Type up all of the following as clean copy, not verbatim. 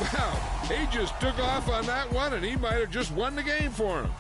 Wow, he just took off on that one, and he might have just won the game for him.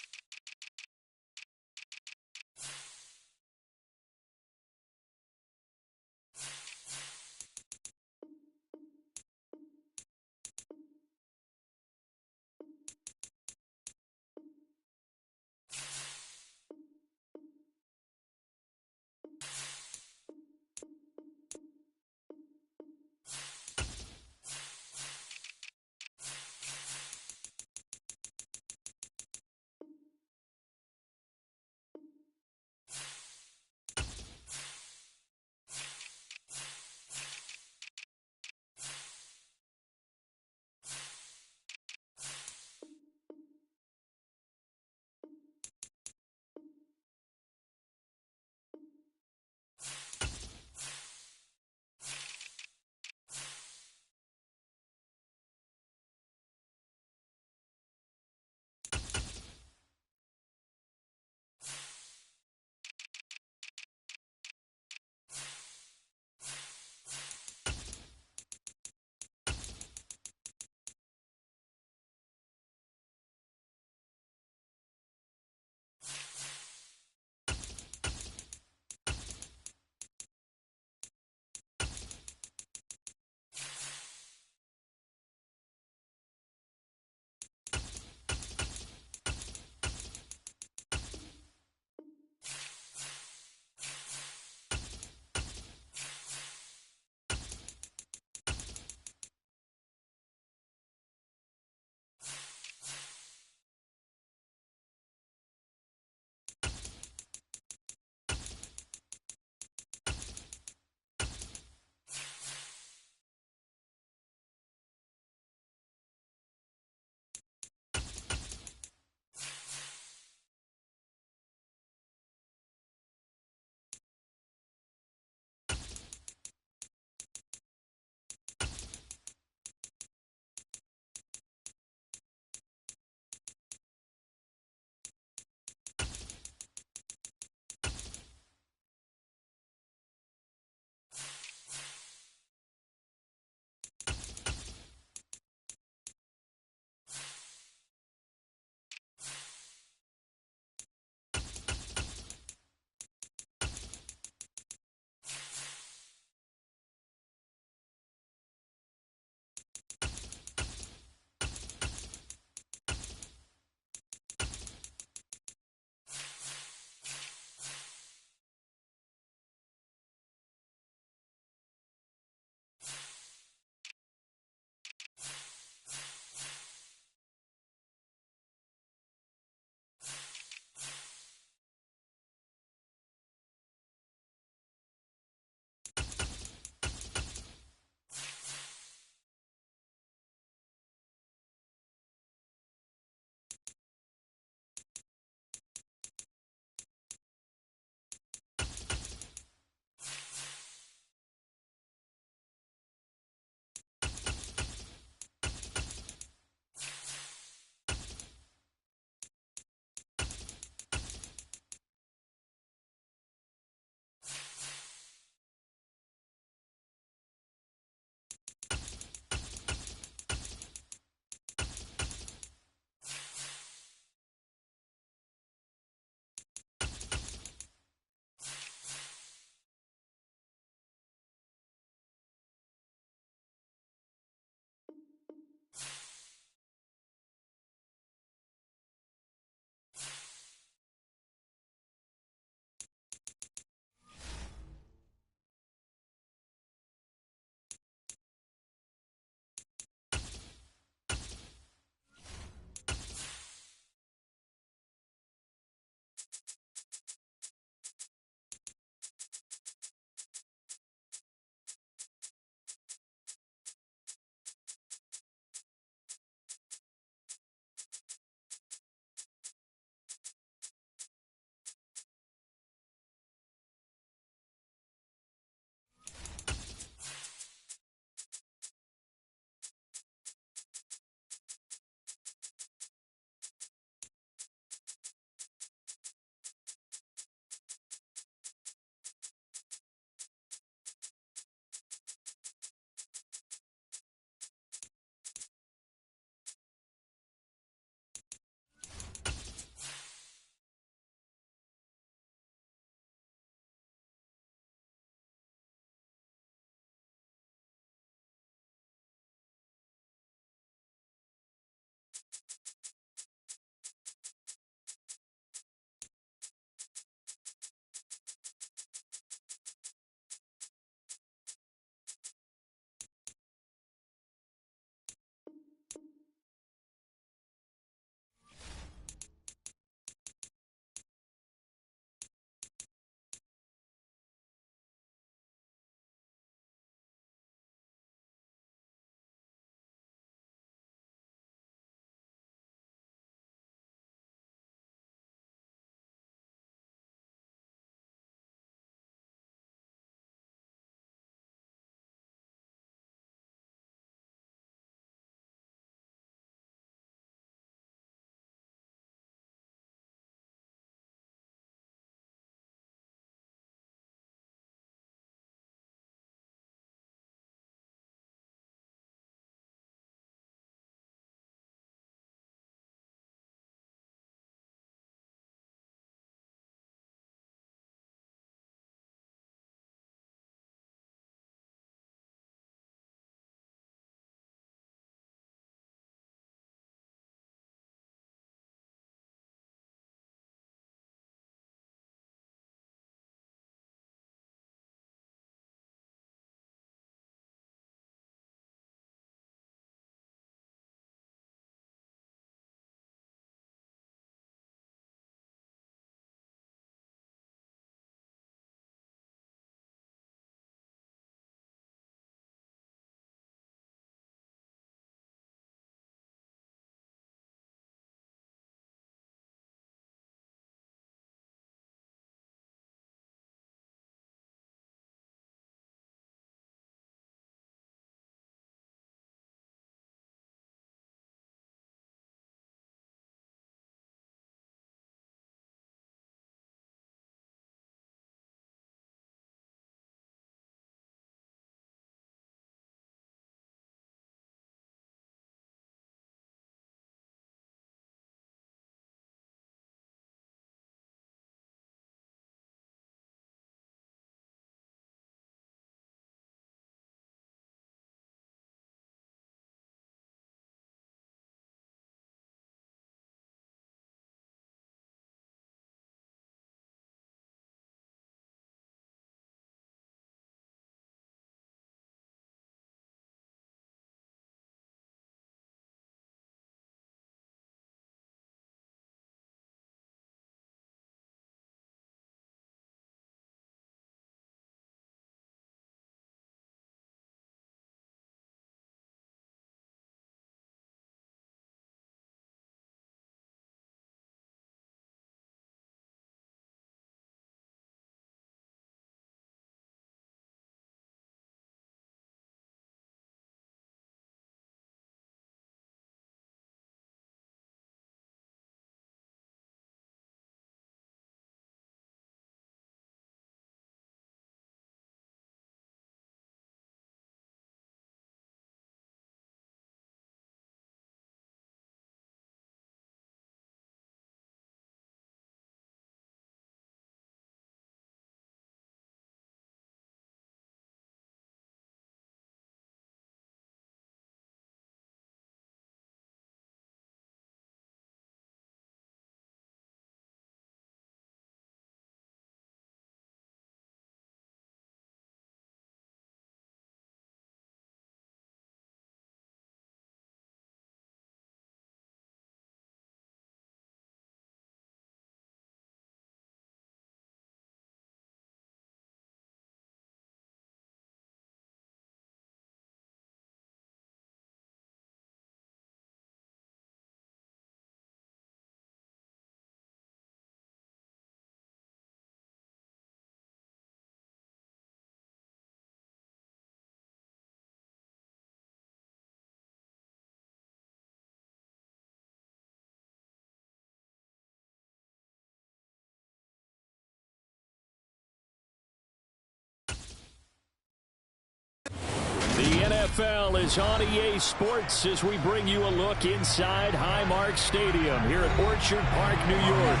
NFL is on EA Sports as we bring you a look inside Highmark Stadium here at Orchard Park, New York.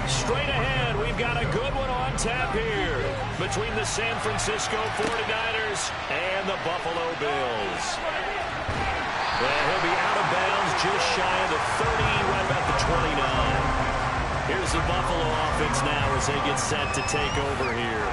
Straight ahead, we've got a good one on tap here between the San Francisco 49ers and the Buffalo Bills. And he'll be out of bounds just shy of the 30, right about the 29. Here's the Buffalo offense now as they get set to take over here.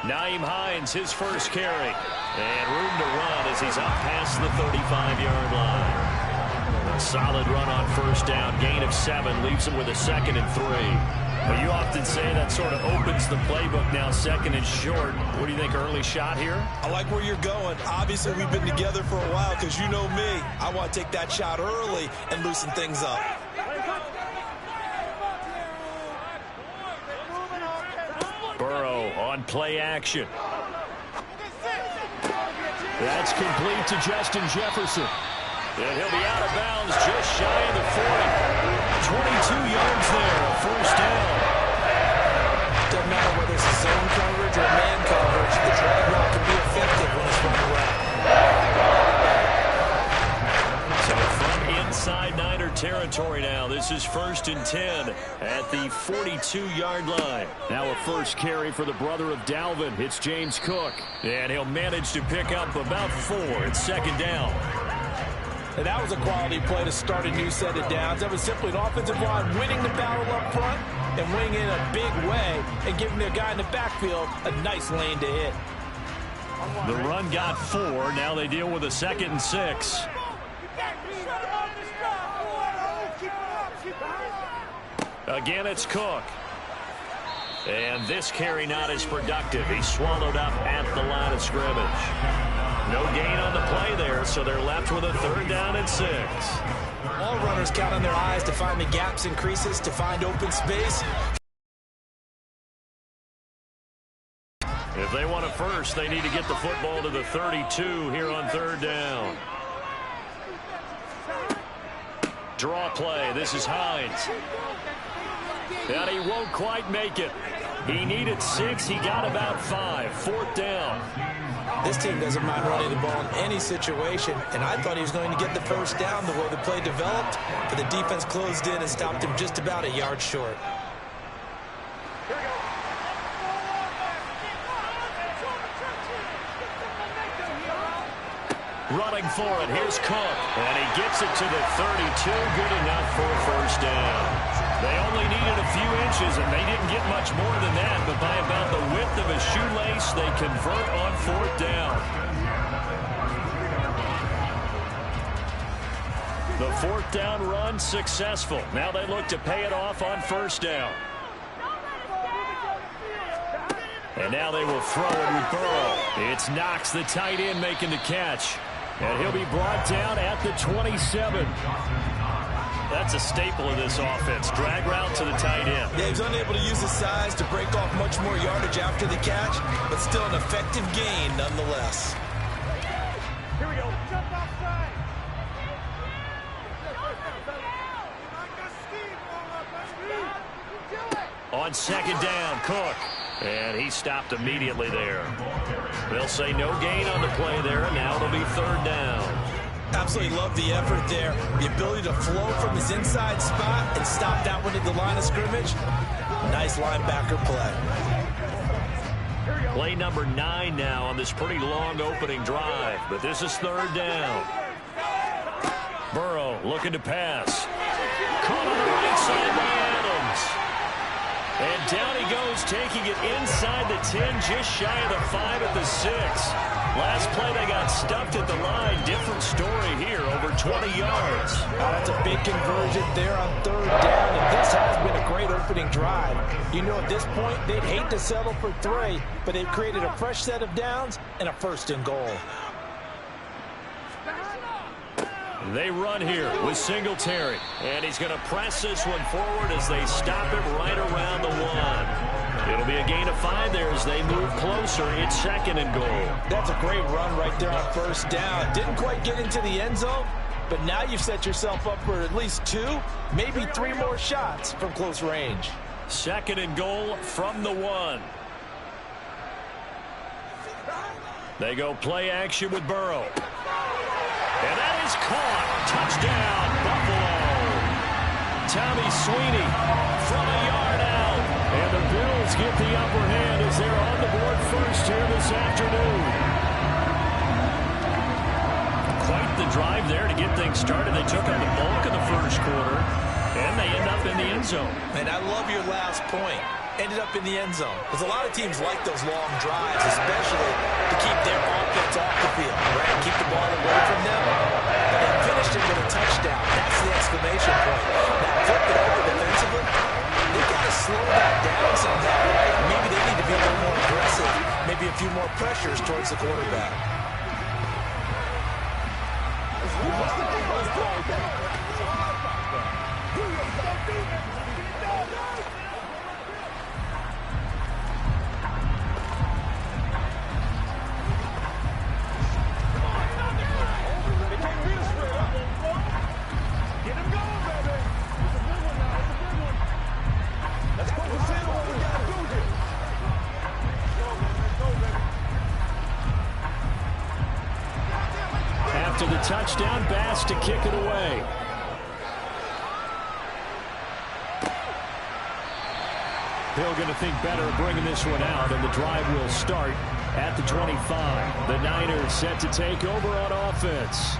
Nyheim Hines, his first carry. And room to run as he's up past the 35-yard line. A solid run on first down. Gain of 7 leaves him with a 2nd and 3. But you often say that sort of opens the playbook now, 2nd and short. What do you think, early shot here? I like where you're going. Obviously, we've been together for a while because you know me. I want to take that shot early and loosen things up. Burrow on play action. That's complete to Justin Jefferson. And he'll be out of bounds just shy of the 40. 22 yards there, a first down. Doesn't matter whether it's zone coverage or man coverage, the drag route can be effective when it's run around. So from inside Niner territory now, this is 1st and 10 at the 42-yard line. Now a first carry for the brother of Dalvin. It's James Cook. And he'll manage to pick up about 4. It's 2nd down. And that was a quality play to start a new set of downs. That was simply an offensive line winning the battle up front and winning in a big way and giving the guy in the backfield a nice lane to hit. The run got 4. Now they deal with a 2nd and 6. Again, it's Cook. And this carry not as productive. He's swallowed up at the line of scrimmage. No gain on the play there, so they're left with a 3rd down and 6. All runners count on their eyes to find the gaps and creases, to find open space. If they want a first, they need to get the football to the 32 here on 3rd down. Draw play. This is Hines. And he won't quite make it. He needed 6. He got about 5. 4th down. This team doesn't mind running the ball in any situation, and I thought he was going to get the first down the way the play developed, but the defense closed in and stopped him just about a yard short. Running for it. Here's Cook. And he gets it to the 32. Good enough for a first down. They only needed a few inches, and they didn't get much more than that. But by about the width of a shoelace, they convert on 4th down. The 4th down run successful. Now they look to pay it off on 1st down. And now they will throw it with Burrow. It's Knox, the tight end, making the catch. And he'll be brought down at the 27. That's a staple of this offense. Drag route to the tight end. Yeah, he's unable to use his size to break off much more yardage after the catch, but still an effective gain nonetheless. Here we go. Jump outside. On 2nd down, Cook. And he stopped immediately there. They'll say no gain on the play there, and now it'll be 3rd down. Absolutely love the effort there. The ability to flow from his inside spot and stop that one at the line of scrimmage. Nice linebacker play. Play number 9 now on this pretty long opening drive, but this is 3rd down. Burrow looking to pass. Caught on the right side by Adams. And down he goes, taking it inside the 10, just shy of the 5 at the 6. Last play they got stuffed at the line. Different story here, over 20 yards. That's a big conversion there on 3rd down, and this has been a great opening drive. You know, at this point, they'd hate to settle for 3, but they've created a fresh set of downs and a 1st and goal. They run here with Singletary. And he's going to press this one forward as they stop him right around the 1. It'll be a gain of 5 there as they move closer. It's 2nd and goal. That's a great run right there on 1st down. Didn't quite get into the end zone, but now you've set yourself up for at least 2, maybe 3 more shots from close range. 2nd and goal from the 1. They go play action with Burrow. And that is caught. Touchdown, Buffalo. Tommy Sweeney from a yard out. And the Bills get the upper hand as they're on the board first here this afternoon. Quite the drive there to get things started. They took on the bulk of the first quarter, and they end up in the end zone. And I love your last point. Ended up in the end zone. Because a lot of teams like those long drives, especially to keep their offense off the field, right? Keep the ball away from them. But they finished it with a touchdown. That's the exclamation point. Now, flip it over defensively. They've got to slow that down somehow, right? Maybe they need to be a little more aggressive. Maybe a few more pressures towards the quarterback. After the touchdown, Bass to kick it away. Hill going to think better of bringing this one out, and the drive will start at the 25. The Niners set to take over on offense.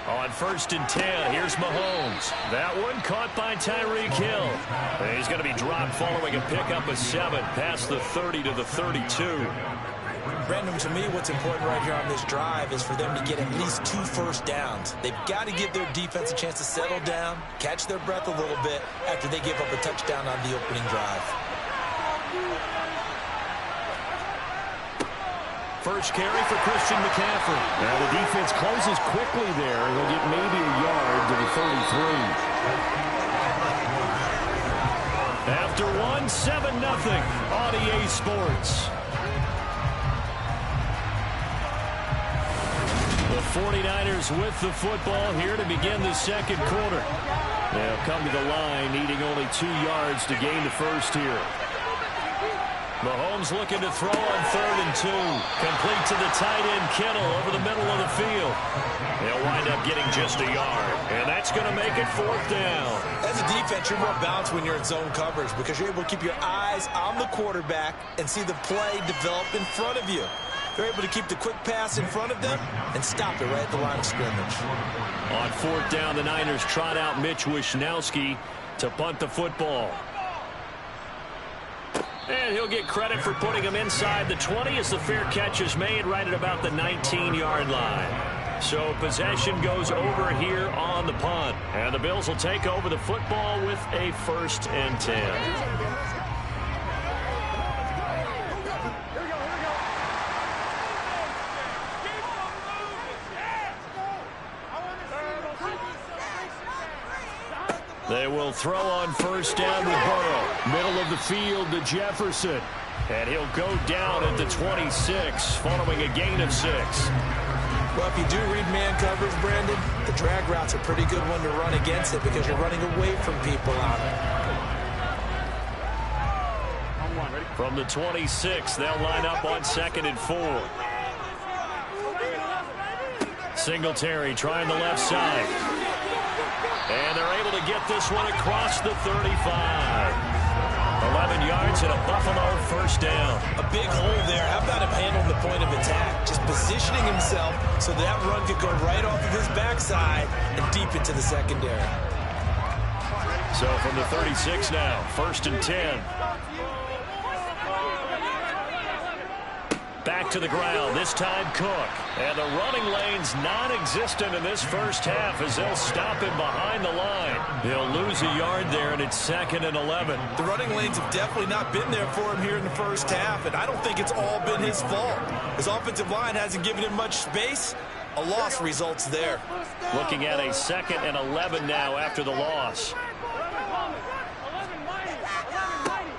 On 1st and 10, here's Mahomes. That one caught by Tyreek Hill. And he's going to be dropped following a pickup of 7 past the 30 to the 32. Brandon, to me, what's important right here on this drive is for them to get at least 2 first downs. They've got to give their defense a chance to settle down, catch their breath a little bit after they give up a touchdown on the opening drive. First carry for Christian McCaffrey. Now the defense closes quickly there. They'll get maybe a yard to the 33. After 1, 7-0 on EA Sports. The 49ers with the football here to begin the second quarter. They'll come to the line needing only 2 yards to gain the first here. Mahomes looking to throw on 3rd and 2. Complete to the tight end, Kittle, over the middle of the field. They'll wind up getting just a yard, and that's going to make it 4th down. As a defense, you're more balanced when you're in zone coverage because you're able to keep your eyes on the quarterback and see the play develop in front of you. They're able to keep the quick pass in front of them and stop it right at the line of scrimmage. On 4th down, the Niners trot out Mitch Wishnowsky to punt the football. And he'll get credit for putting him inside the 20 as the fair catch is made right at about the 19-yard line. So possession goes over here on the punt. And the Bills will take over the football with a 1st and 10. They will throw on 1st down with Burrow. Middle of the field to Jefferson. And he'll go down at the 26 following a gain of 6. Well, if you do read man coverage, Brandon, the drag route's a pretty good one to run against it because you're running away from people on it. From the 26, they'll line up on 2nd and 4. Singletary trying the left side. And they're able to get this one across the 35. 11 yards and a Buffalo 1st down. A big hole there. How about him handling the point of attack? Just positioning himself so that run could go right off of his backside and deep into the secondary. So from the 36 now, 1st and 10. back to the ground. This time Cook. And the running lane's non-existent in this first half as they'll stop him behind the line. He'll lose a yard there, and it's 2nd and 11. The running lanes have definitely not been there for him here in the first half, and I don't think it's all been his fault. His offensive line hasn't given him much space. A loss results there. Looking at a 2nd and 11 now after the loss.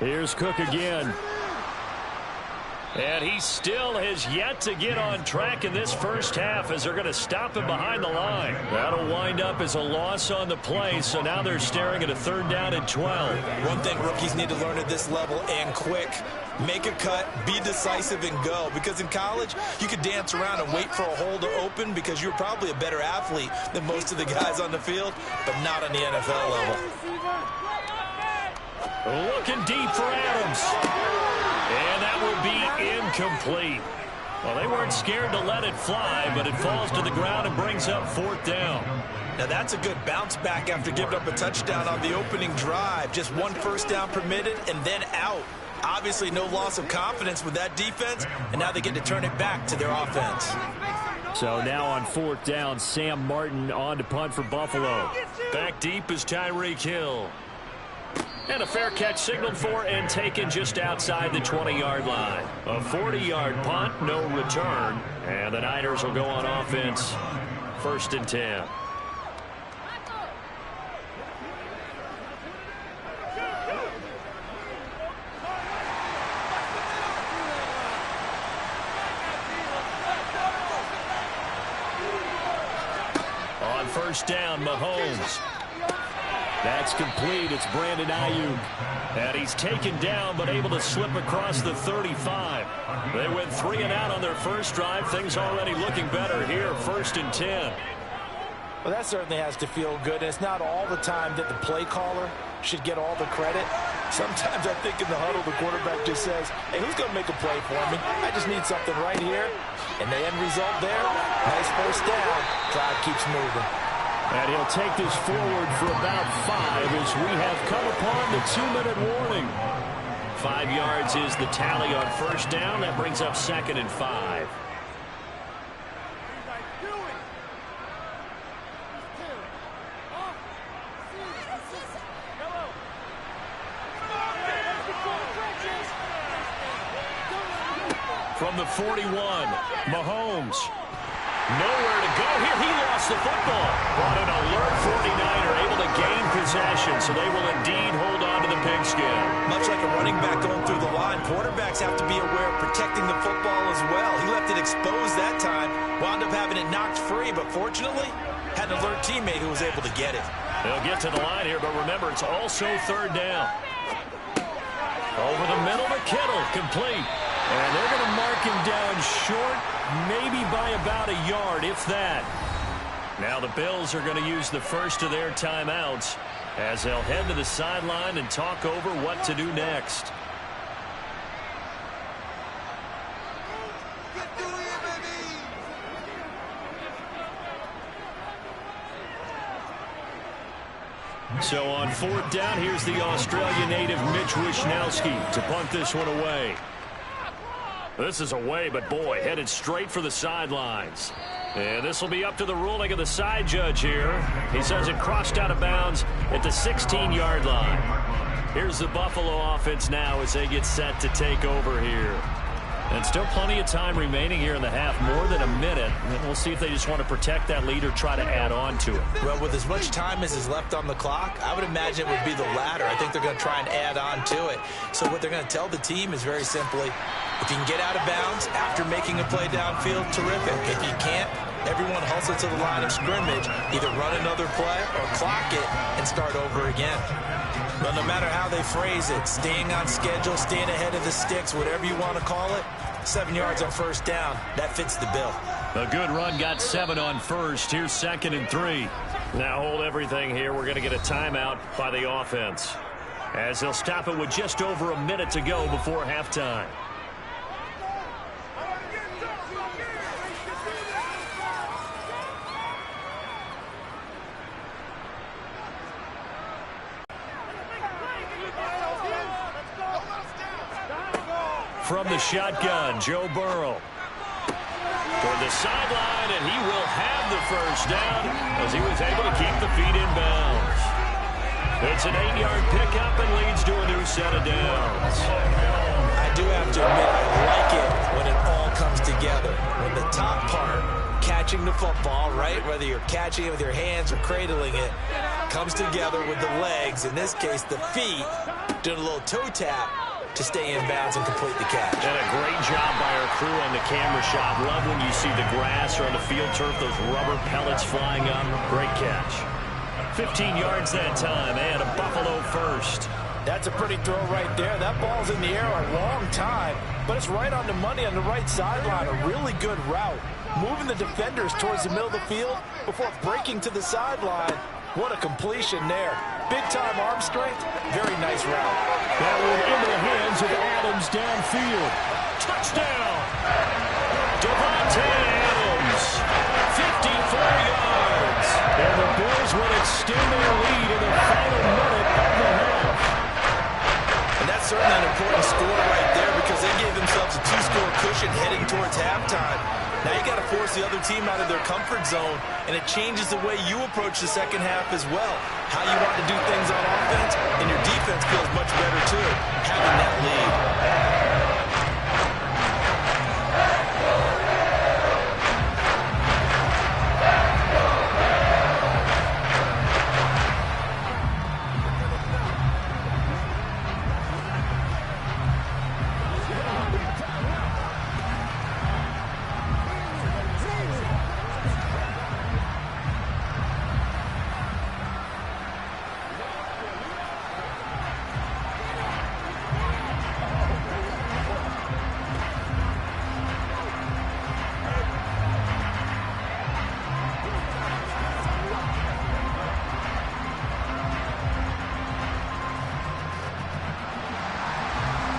Here's Cook again. And he still has yet to get on track in this first half as they're going to stop him behind the line. That'll wind up as a loss on the play, so now they're staring at a 3rd down and 12. One thing rookies need to learn at this level, and quick, make a cut, be decisive, and go. Because in college, you could dance around and wait for a hole to open because you're probably a better athlete than most of the guys on the field, but not on the NFL level. Looking deep for Adams. And that will be incomplete. Well, they weren't scared to let it fly, but it falls to the ground and brings up 4th down. Now that's a good bounce back after giving up a touchdown on the opening drive. Just 1 first down permitted and then out. Obviously no loss of confidence with that defense, and now they get to turn it back to their offense. So now on 4th down, Sam Martin on to punt for Buffalo. Back deep is Tyreek Hill. And a fair catch signaled for and taken just outside the 20-yard line. A 40-yard punt, no return. And the Niners will go on offense. 1st and 10. On 1st down, Mahomes. That's complete. It's Brandon Ayuk. And he's taken down but able to slip across the 35. They went 3 and out on their first drive. Things already looking better here. 1st and 10. Well, that certainly has to feel good. And it's not all the time that the play caller should get all the credit. Sometimes I think in the huddle, the quarterback just says, hey, who's going to make a play for me? I just need something right here. And the end result there, nice first down. Drive keeps moving. And he'll take this forward for about 5 as we have come upon the 2-minute warning. 5 yards is the tally on 1st down. That brings up 2nd and 5. From the 41, Mahomes. Nowhere to go here. He lost the football. But an alert 49er able to gain possession, so they will indeed hold on to the pigskin. Much like a running back going through the line, quarterbacks have to be aware of protecting the football as well. He left it exposed that time, wound up having it knocked free, but fortunately had an alert teammate who was able to get it. They'll get to the line here, but remember, it's also 3rd down. Over the middle to Kittle, complete. And they're going to mark him down short, maybe by about a yard, if that. Now the Bills are going to use the first of their timeouts as they'll head to the sideline and talk over what to do next. So on 4th down, here's the Australian native Mitch Wishnowsky to punt this one away. This is away, but boy, headed straight for the sidelines. And this will be up to the ruling of the side judge here. He says it crossed out of bounds at the 16-yard line. Here's the Buffalo offense now as they get set to take over here. And still plenty of time remaining here in the half, more than a minute. And we'll see if they just want to protect that lead or try to add on to it. Well, with as much time as is left on the clock, I would imagine it would be the latter. I think they're going to try and add on to it. So what they're going to tell the team is very simply, if you can get out of bounds after making a play downfield, terrific. If you can't, everyone hustle to the line of scrimmage, either run another play or clock it and start over again. But no matter how they phrase it, staying on schedule, staying ahead of the sticks, whatever you want to call it, 7 yards on 1st down, that fits the bill. A good run, got 7 on 1st. Here's 2nd and 3. Now hold everything here. We're going to get a timeout by the offense, as they'll stop it with just over a minute to go before halftime. From the shotgun, Joe Burrow. Toward the sideline, and he will have the first down as he was able to keep the feet in bounds. It's an 8-yard pickup and leads to a new set of downs. I do have to admit, I like it when it all comes together. When the top part, catching the football, right, whether you're catching it with your hands or cradling it, comes together with the legs, in this case the feet, doing a little toe tap to stay in bounds and complete the catch. And a great job by our crew on the camera shot. Love when you see the grass or on the field turf, those rubber pellets flying up. Great catch. 15 yards that time, and a Buffalo first. That's a pretty throw right there. That ball's in the air a long time, but it's right on the money on the right sideline. A really good route. Moving the defenders towards the middle of the field before breaking to the sideline. What a completion there. Big-time arm strength. Very nice route. That one into the hands of Adams downfield. Touchdown! Davante Adams, 54 yards. And the Bills will extend their lead in the final minute of the half. And that's certainly an important score right there because they gave themselves a 2-score cushion heading towards halftime. Now you got to force the other team out of their comfort zone, and it changes the way you approach the second half as well. How you want to do things on offense, and your defense feels much better too, having that lead.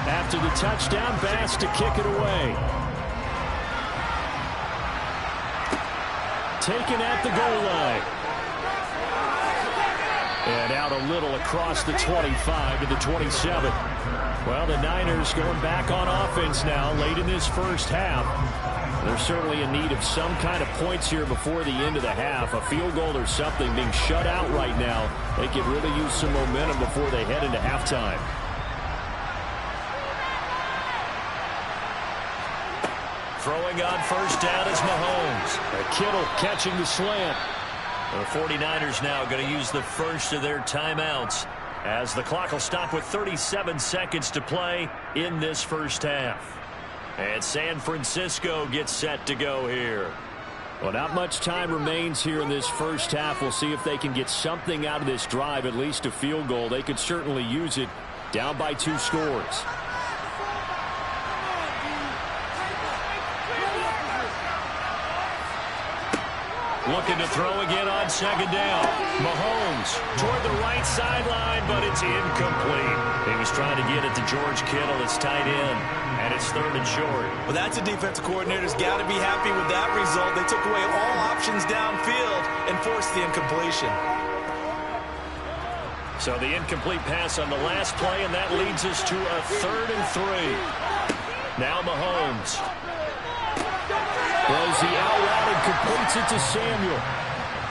After the touchdown, Bass to kick it away. Taken at the goal line. And out a little across the 25 to the 27. Well, the Niners going back on offense now late in this first half. They're certainly in need of some kind of points here before the end of the half. A field goal or something, being shut out right now. They could really use some momentum before they head into halftime. Throwing on first down is Mahomes. Kittle catching the slant. The 49ers now going to use the first of their timeouts as the clock will stop with 37 seconds to play in this first half. And San Francisco gets set to go here. Well, not much time remains here in this first half. We'll see if they can get something out of this drive, at least a field goal. They could certainly use it, down by 2 scores. Looking to throw again on second down. Mahomes toward the right sideline, but it's incomplete. He was trying to get it to George Kittle. It's tight end, and it's 3rd and short. Well, that's a defensive coordinator's got to be happy with that result. They took away all options downfield and forced the incompletion. So the incomplete pass on the last play, and that leads us to a 3rd and 3. Now Mahomes throws the out route and completes it to Samuel.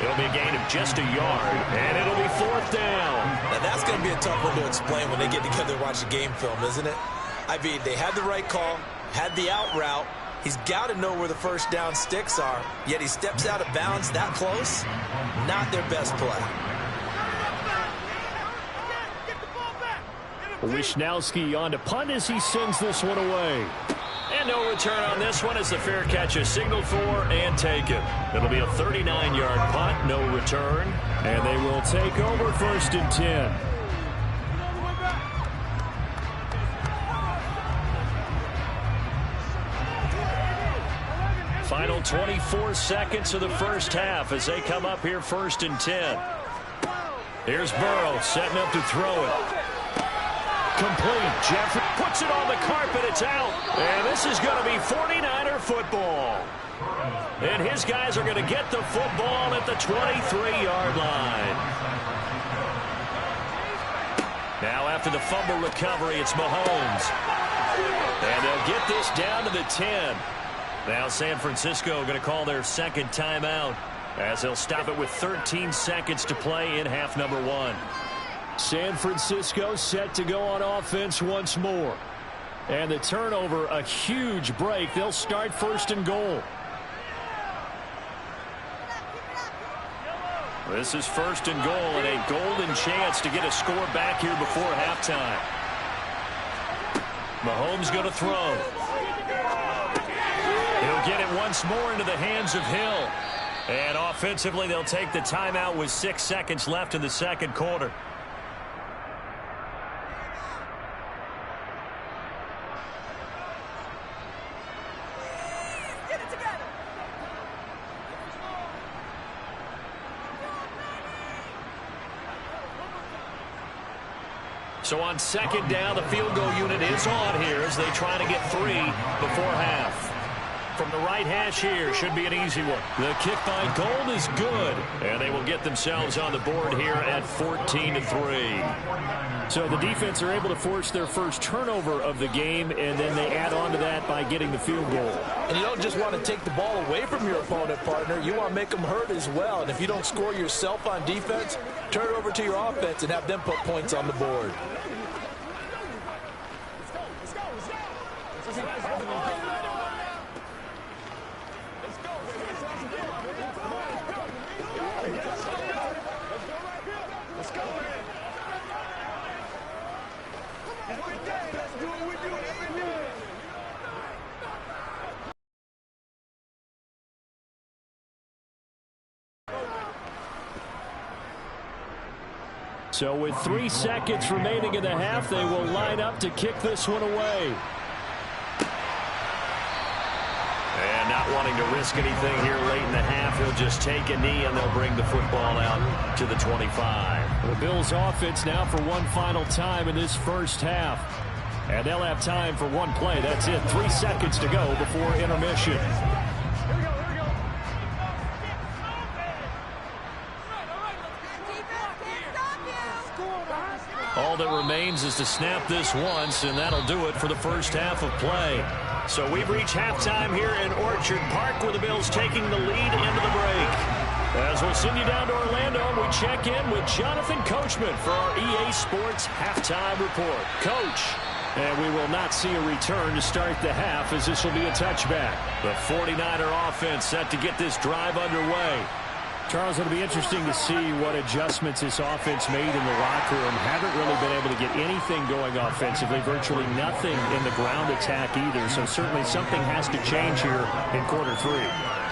It'll be a gain of just a yard, and it'll be 4th down. Now that's going to be a tough one to explain when they get together and watch the game film, isn't it? I mean, they had the right call, had the out route. He's got to know where the first down sticks are, yet he steps out of bounds that close. Not their best play. Wisnowski on to punt as he sends this one away. And no return on this one as the fair catch is signaled for and taken. It'll be a 39-yard punt, no return. And they will take over 1st and 10. Final 24 seconds of the first half as they come up here 1st and 10. Here's Burrow setting up to throw it. Complete. Jeffrey puts it on the carpet. It's out. And this is going to be 49er football. And his guys are going to get the football at the 23-yard line. Now after the fumble recovery, it's Mahomes. And they'll get this down to the 10. Now San Francisco going to call their second timeout as they'll stop it with 13 seconds to play in half number 1. San Francisco set to go on offense once more. And the turnover, a huge break. They'll start first and goal. This is first and goal and a golden chance to get a score back here before halftime. Mahomes going to throw. He'll get it once more into the hands of Hill. And offensively, they'll take the timeout with 6 seconds left in the second quarter. So on second down, the field goal unit is on here as they try to get 3 before half. From the right hash here, should be an easy one. The kick by Gold is good, and they will get themselves on the board here at 14-3. So the defense are able to force their first turnover of the game, and then they add on to that by getting the field goal. And you don't just want to take the ball away from your opponent, partner. You want to make them hurt as well. And if you don't score yourself on defense, turn it over to your offense and have them put points on the board. So with 3 seconds remaining in the half, they will line up to kick this one away. And not wanting to risk anything here late in the half, he'll just take a knee and they'll bring the football out to the 25. The Bills offense now for one final time in this first half. And they'll have time for one play. That's it. 3 seconds to go before intermission. All that remains is to snap this once, and that'll do it for the first half of play. So we've reached halftime here in Orchard Park with the Bills taking the lead into the break. As we'll send you down to Orlando, we check in with Jonathan Coachman for our EA Sports Halftime Report. Coach, and we will not see a return to start the half as this will be a touchback. The 49er offense set to get this drive underway. Charles, it'll be interesting to see what adjustments this offense made in the locker room. Haven't really been able to get anything going offensively, virtually nothing in the ground attack either. So certainly something has to change here in quarter 3.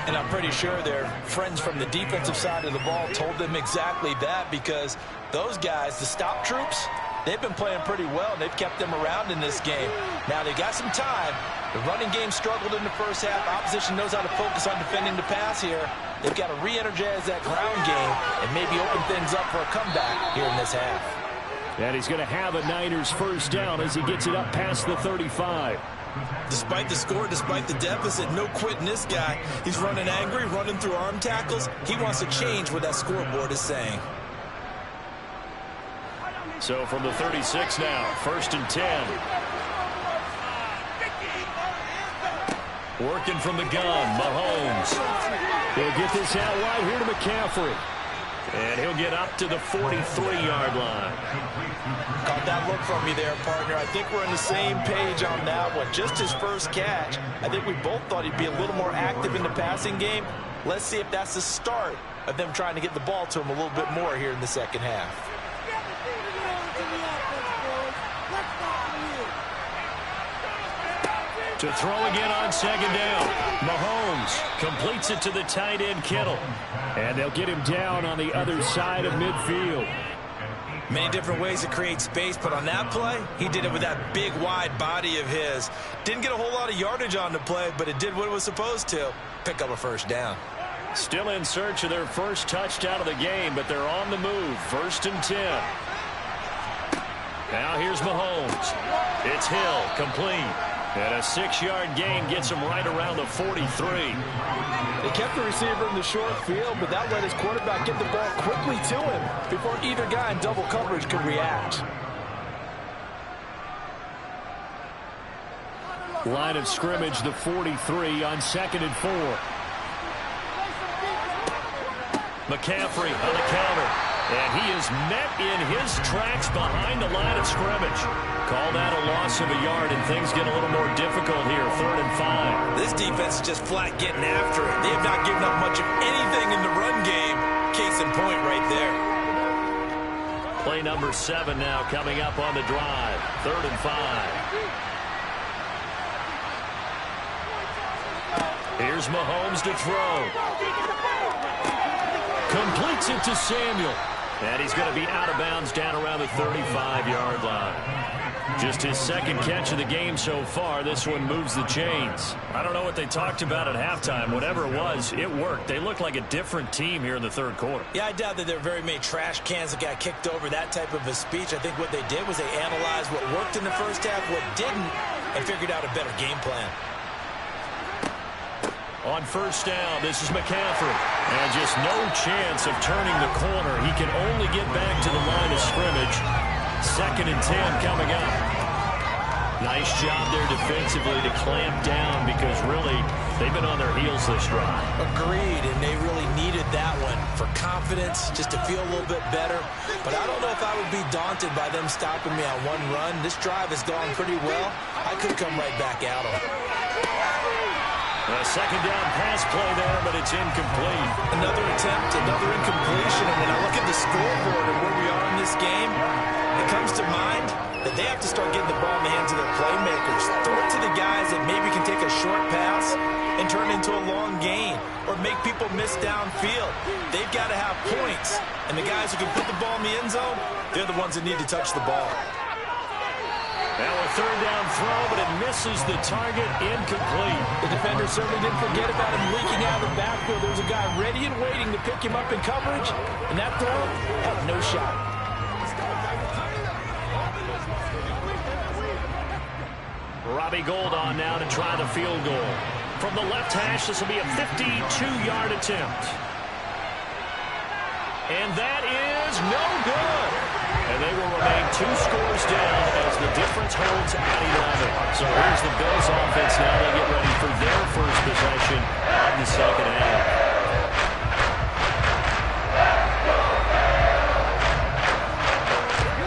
And I'm pretty sure their friends from the defensive side of the ball told them exactly that, because those guys, the stop troops, they've been playing pretty well, and they've kept them around in this game. Now, they got some time. The running game struggled in the first half. Opposition knows how to focus on defending the pass here. They've got to re-energize that ground game and maybe open things up for a comeback here in this half. And he's going to have a Niners first down as he gets it up past the 35. Despite the score, despite the deficit, no quitting this guy. He's running angry, running through arm tackles. He wants to change what that scoreboard is saying. So from the 36 now, first and 10. Working from the gun, Mahomes. He'll get this out wide here to McCaffrey. And he'll get up to the 43-yard line. Caught that look from you there, partner. I think we're on the same page on that one. Just his first catch. I think we both thought he'd be a little more active in the passing game. Let's see if that's the start of them trying to get the ball to him a little bit more here in the second half. To throw again on second down. Mahomes completes it to the tight end, Kittle. And they'll get him down on the other side of midfield. Many different ways to create space, but on that play, he did it with that big, wide body of his. Didn't get a whole lot of yardage on the play, but it did what it was supposed to. Pick up a first down. Still in search of their first touchdown of the game, but they're on the move. First and 10. Now here's Mahomes. It's Hill, complete. And a 6-yard gain gets him right around the 43. They kept the receiver in the short field, but that let his quarterback get the ball quickly to him before either guy in double coverage could react. Line of scrimmage, the 43 on 2nd and 4. McCaffrey on the counter. And he is met in his tracks behind the line of scrimmage. Call that a loss of a yard, and things get a little more difficult here. 3rd and 5. This defense is just flat getting after it. They have not given up much of anything in the run game. Case in point right there. Play number 7 now coming up on the drive. 3rd and 5. Here's Mahomes to throw. Completes it to Samuel. And he's going to be out of bounds down around the 35-yard line. Just his 2nd catch of the game so far. This one moves the chains. I don't know what they talked about at halftime. Whatever it was, it worked. They look like a different team here in the 3rd quarter. Yeah, I doubt that there are very many trash cans that got kicked over, that type of a speech. I think what they did was they analyzed what worked in the first half, what didn't, and figured out a better game plan. On 1st down, this is McCaffrey. And just no chance of turning the corner. He can only get back to the line of scrimmage. 2nd and 10 coming up. Nice job there defensively to clamp down because really they've been on their heels this drive. Agreed, and they really needed that one for confidence, just to feel a little bit better. But I don't know if I would be daunted by them stopping me on one run. This drive has gone pretty well. I could come right back at them. A 2nd down pass play there, but it's incomplete. Another attempt, another incompletion. And when I look at the scoreboard and where we are in this game, it comes to mind that they have to start getting the ball in the hands of their playmakers. Throw it to the guys that maybe can take a short pass and turn it into a long gain or make people miss downfield. They've got to have points. And the guys who can put the ball in the end zone, they're the ones that need to touch the ball. Now a 3rd down throw, but it misses the target, incomplete. The defender certainly didn't forget about him leaking out of the backfield. There was a guy ready and waiting to pick him up in coverage, and that throw had no shot. Robbie Gould on now to try the field goal. From the left hash, this will be a 52-yard attempt. And that is no good. And they will remain 2 scores down as the difference holds at 11. So here's the Bills offense now. They get ready for their first possession of the 2nd half.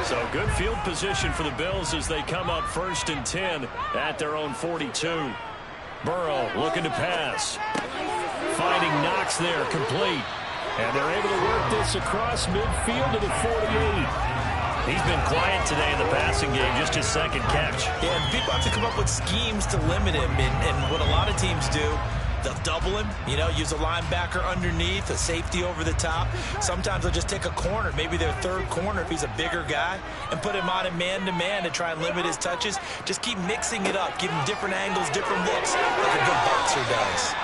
So good field position for the Bills as they come up 1st and 10 at their own 42. Burrow looking to pass. Finding Knox there, complete. And they're able to work this across midfield to the 48. He's been quiet today in the passing game, just his 2nd catch. Yeah, people have to come up with schemes to limit him, and what a lot of teams do, they'll double him, use a linebacker underneath, a safety over the top. Sometimes they'll just take a corner, maybe their 3rd corner if he's a bigger guy, and put him on a man-to-man to try and limit his touches. Just keep mixing it up, give him different angles, different looks, like a good boxer does.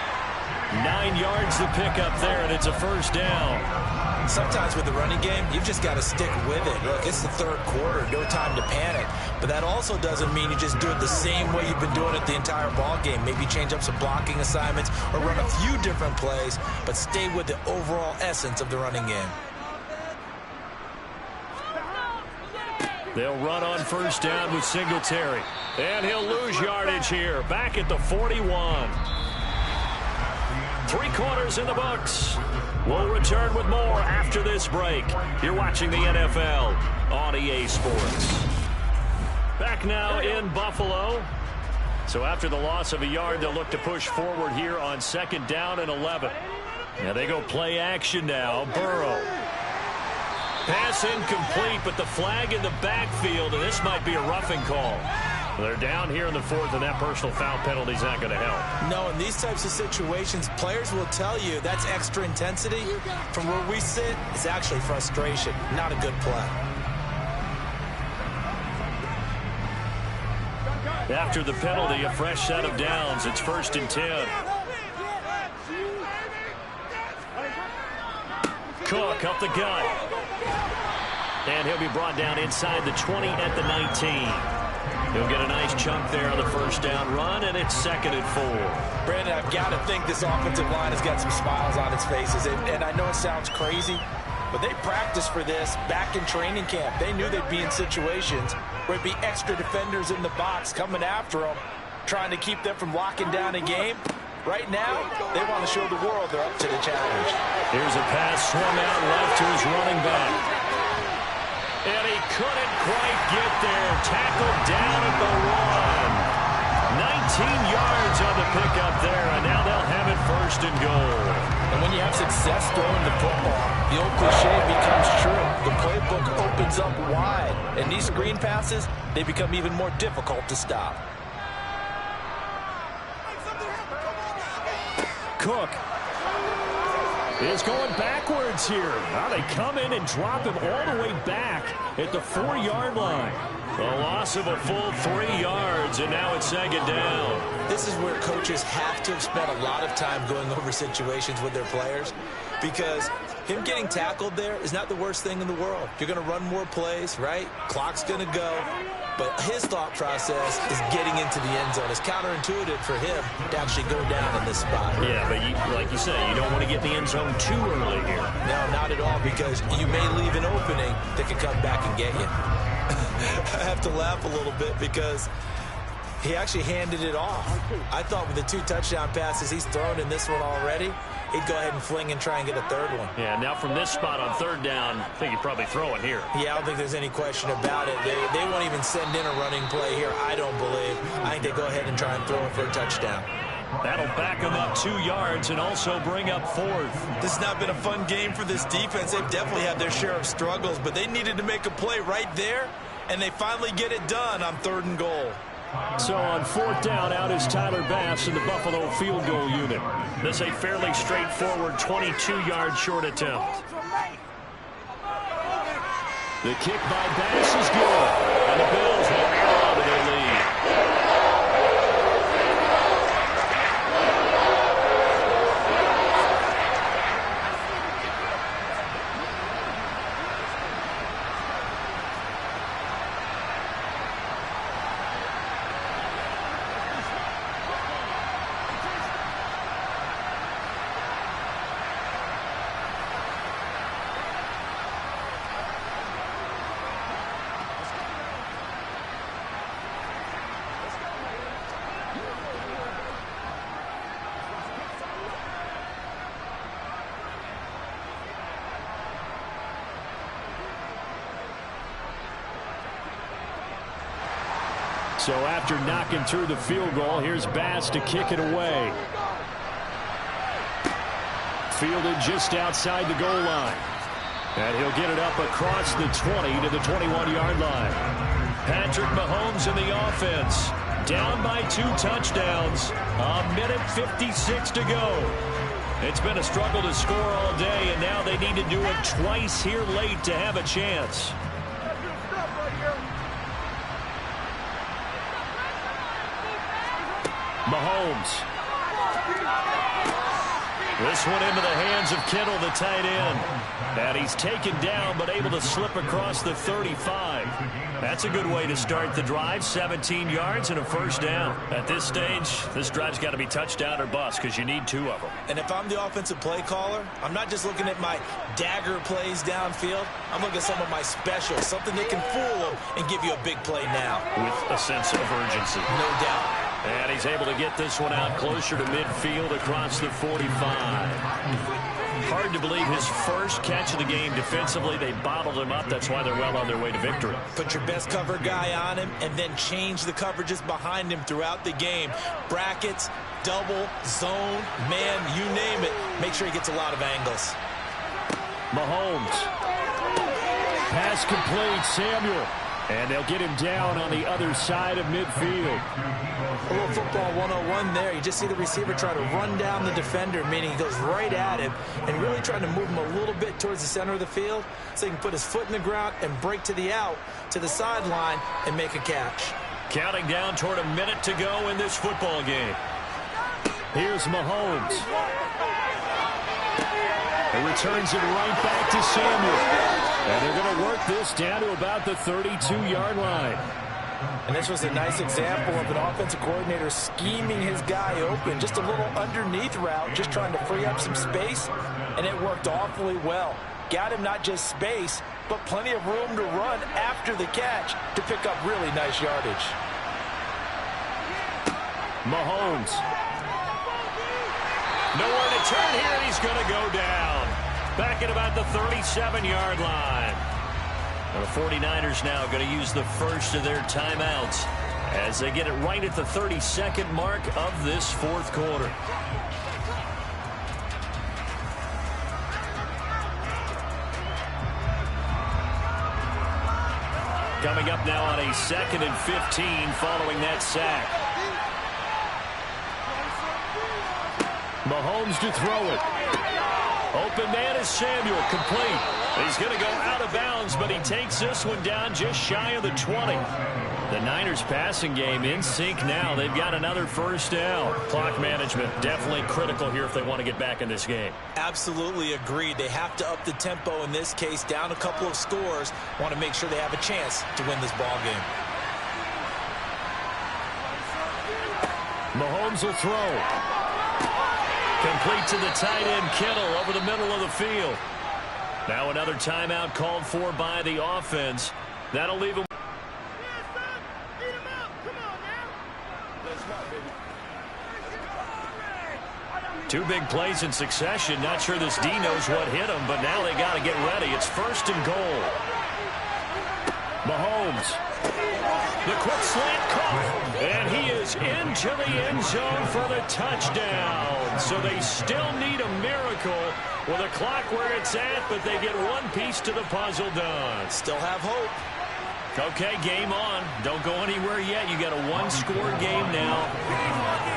9 yards to pick up there, and it's a 1st down. Sometimes with the running game, you've just got to stick with it. Look, it's the 3rd quarter, no time to panic. But that also doesn't mean you just do it the same way you've been doing it the entire ball game. Maybe change up some blocking assignments or run a few different plays, but stay with the overall essence of the running game. They'll run on 1st down with Singletary. And he'll lose yardage here, back at the 41. 3 quarters in the books. We'll return with more after this break. You're watching the NFL on EA Sports. Back now in Buffalo. So after the loss of a yard, they'll look to push forward here on 2nd down and 11. Now they go play action now. Burrow. Pass incomplete, but the flag in the backfield, and this might be a roughing call. They're down here in the 4th, and that personal foul penalty is not going to help. No, in these types of situations, players will tell you that's extra intensity. From where we sit, it's actually frustration, not a good play. After the penalty, a fresh set of downs. It's 1st and 10. Cook up the gut. And he'll be brought down inside the 20 at the 19. He'll get a nice chunk there on the 1st down run, and it's 2nd and 4. Brandon, I've got to think this offensive line has got some smiles on its faces. And I know it sounds crazy, but they practiced for this back in training camp. They knew they'd be in situations where it'd be extra defenders in the box coming after them. trying to keep them from locking down a game. Right now, they want to show the world they're up to the challenge. Here's a pass swung out left to his running back. And he couldn't quite get there. Tackled down at the 1. 19 yards on the pickup there, and now they'll have it first and goal. And when you have success throwing the football, the old cliche becomes true. The playbook opens up wide, and these screen passes, they become even more difficult to stop. Cook is going backwards here. Now they come in and drop him all the way back at the 4-yard line. A loss of a full 3 yards, and now it's second down. This is where coaches have to have spent a lot of time going over situations with their players, because him getting tackled there is not the worst thing in the world. You're going to run more plays, right? Clock's going to go. But his thought process is getting into the end zone. It's counterintuitive for him to actually go down in this spot. Yeah, but like you say, you don't want to get in the end zone too early here. No, not at all, because you may leave an opening that can come back and get you. I have to laugh a little bit because he actually handed it off. I thought with the 2 touchdown passes he's thrown in this one already, he'd go ahead and fling and try and get a third one. Yeah, now from this spot on third down, I think he'd probably throw it here. Yeah, I don't think there's any question about it. They won't even send in a running play here, I don't believe. I think they go ahead and try and throw it for a touchdown. That'll back him up 2 yards and also bring up 4th. This has not been a fun game for this defense. They've definitely had their share of struggles, but they needed to make a play right there, and they finally get it done on 3rd and goal. So on 4th down, out is Tyler Bass in the Buffalo field goal unit. This a fairly straightforward 22-yard short attempt. The kick by Bass is good, and the Bills will hold on to their lead. So after knocking through the field goal, here's Bass to kick it away. Fielded just outside the goal line. And he'll get it up across the 20 to the 21-yard line. Patrick Mahomes in the offense. Down by 2 touchdowns. 1:56 to go. It's been a struggle to score all day, and now they need to do it twice here late to have a chance. Mahomes. This one into the hands of Kittle, the tight end. And he's taken down, but able to slip across the 35. That's a good way to start the drive. 17 yards and a first down. At this stage, this drive's got to be touchdown or bust because you need 2 of them. And if I'm the offensive play caller, I'm not just looking at my dagger plays downfield. I'm looking at some of my specials, something that can fool them and give you a big play now. With a sense of urgency. No doubt. And he's able to get this one out closer to midfield across the 45. Hard to believe his first catch of the game defensively. They bottled him up. That's why they're well on their way to victory. Put your best cover guy on him and then change the coverages behind him throughout the game. Brackets, double, zone, man, you name it. Make sure he gets a lot of angles. Mahomes. Pass complete. Samuel. And they'll get him down on the other side of midfield. A little football 101 there. You just see the receiver try to run down the defender, meaning he goes right at him and really trying to move him a little bit towards the center of the field so he can put his foot in the ground and break to the out, to the sideline, and make a catch. Counting down toward a minute to go in this football game. Here's Mahomes. He returns it right back to Samuel. And they're going to work this down to about the 32-yard line. And this was a nice example of an offensive coordinator scheming his guy open. Just a little underneath route, just trying to free up some space. And it worked awfully well. Got him not just space, but plenty of room to run after the catch to pick up really nice yardage. Mahomes. Nowhere to turn here, and he's going to go down. Back at about the 37-yard line. And the 49ers now going to use the first of their timeouts as they get it right at the 32nd mark of this fourth quarter. Coming up now on a 2nd and 15 following that sack. Mahomes to throw it. Open man is Samuel, complete. He's going to go out of bounds, but he takes this one down just shy of the 20. The Niners passing game in sync now. They've got another first down. Clock management definitely critical here if they want to get back in this game. Absolutely agreed. They have to up the tempo in this case, down a couple of scores. Want to make sure they have a chance to win this ball game. Mahomes will throw. Complete to the tight end, Kittle, over the middle of the field. Now another timeout called for by the offense. That'll leave him. Two big plays in succession. Not sure this D knows what hit him, but now they got to get ready. It's 1st and goal. Mahomes. The quick slant caught. And he is into the end zone for the touchdown. So they still need a miracle with a clock where it's at, but they get one piece to the puzzle done. Still have hope. Okay, game on. Don't go anywhere yet. You got a one-score game now.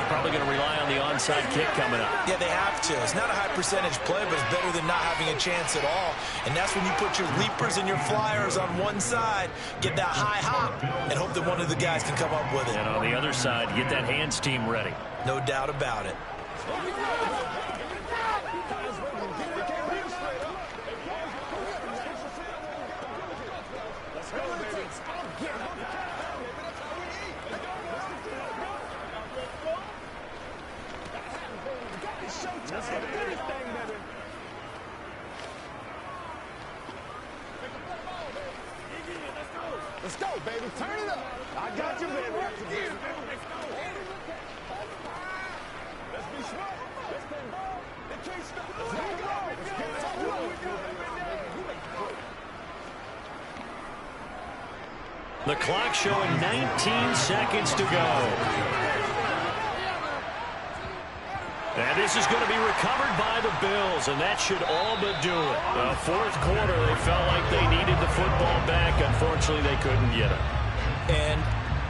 Probably going to rely on the onside kick coming up. Yeah, they have to. It's not a high percentage play, but it's better than not having a chance at all. And that's when you put your leapers and your flyers on one side, get that high hop, and hope that one of the guys can come up with it. And on the other side, get that hands team ready. No doubt about it. Let's go, baby. Turn it up. I got you, baby. Let's go. Let's be smart. Let's go. They can't stop. Let's go. The clock showing 19 seconds to go. And this is going to be recovered by the Bills, and that should all but do it. The fourth quarter, they felt like they needed the football back. Unfortunately, they couldn't get it. And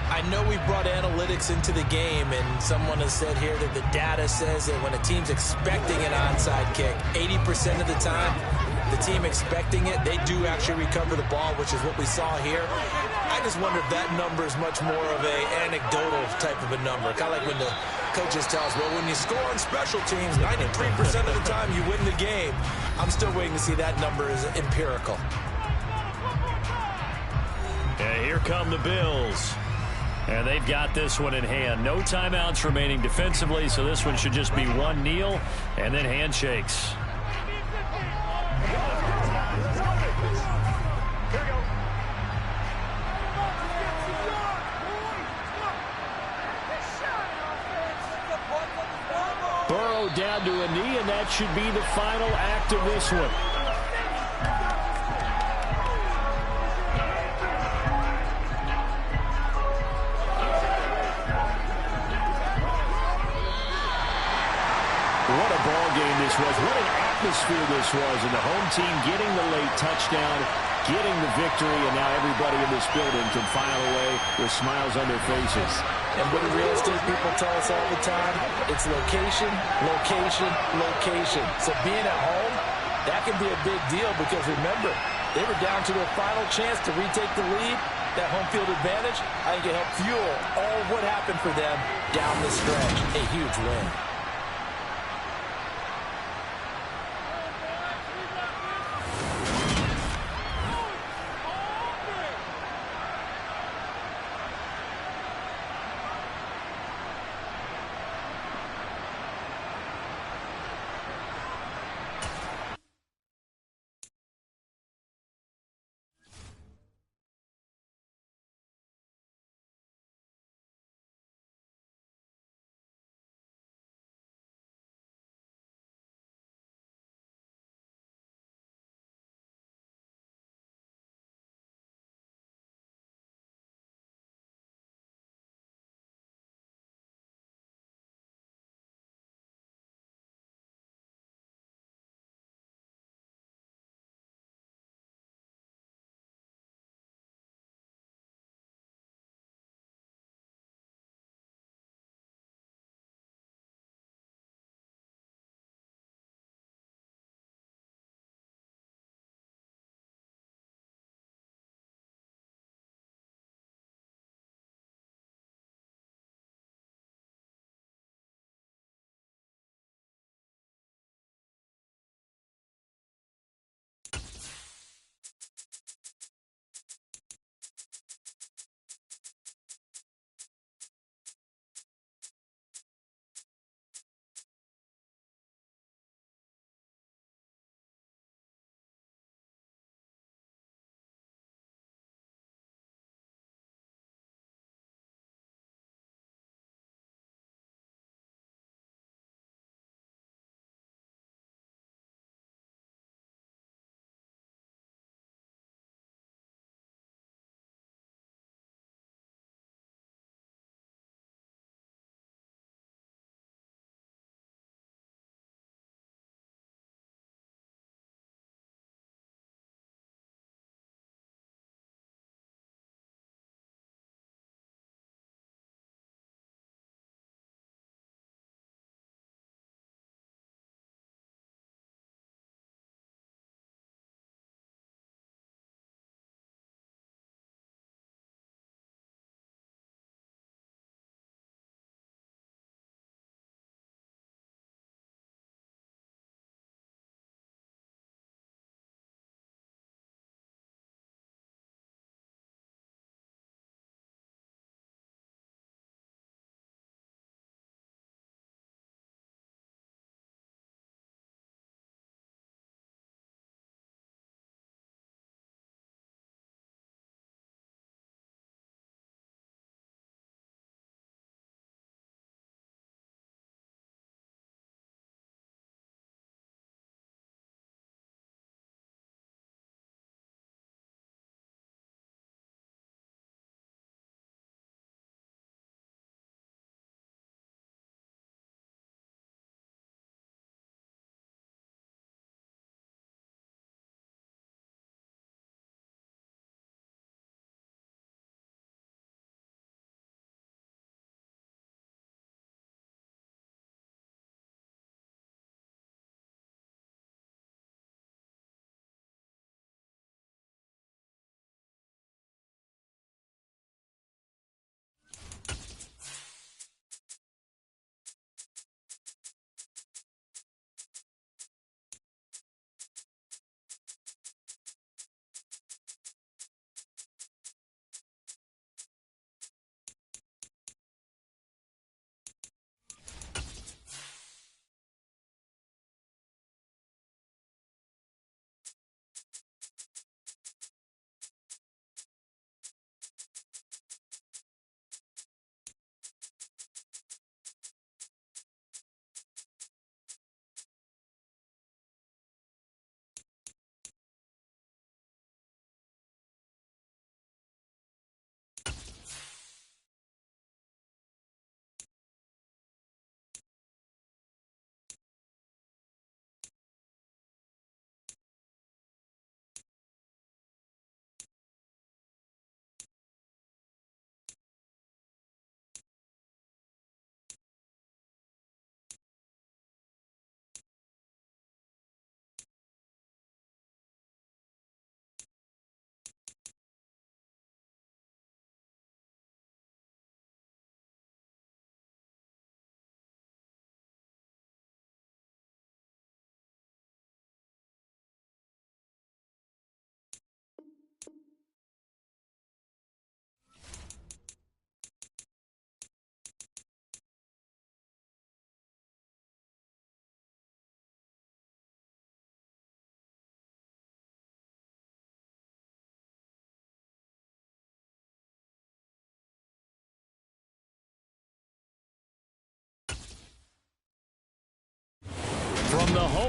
I know we brought analytics into the game, and someone has said here that the data says that when a team's expecting an onside kick, 80% of the time, the team expecting it, they do actually recover the ball, which is what we saw here. I just wonder if that number is much more of a anecdotal type of a number. Kind of like when the coaches tell us, well, when you score on special teams, 93% of the time you win the game. I'm still waiting to see that number is empirical. And here come the Bills. And they've got this one in hand. No timeouts remaining defensively, so this one should just be one kneel and then handshakes. Burrow down to a knee, and that should be the final act of this one. What a ball game this was. What an atmosphere this was. And the home team getting the late touchdown, getting the victory, and now everybody in this building can file away with smiles on their faces. And what do real estate people tell us all the time? It's location, location, location. So being at home, that can be a big deal because remember, they were down to their final chance to retake the lead. That home field advantage, I think it helped fuel all what happened for them down the stretch. A huge win.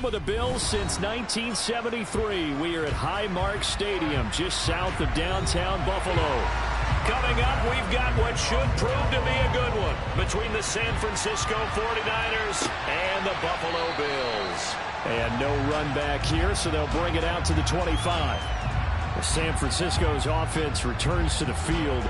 of the Bills since 1973. We are at Highmark Stadium, just south of downtown Buffalo. Coming up, we've got what should prove to be a good one between the San Francisco 49ers and the Buffalo Bills. And no run back here, so they'll bring it out to the 25. San Francisco's offense returns to the field.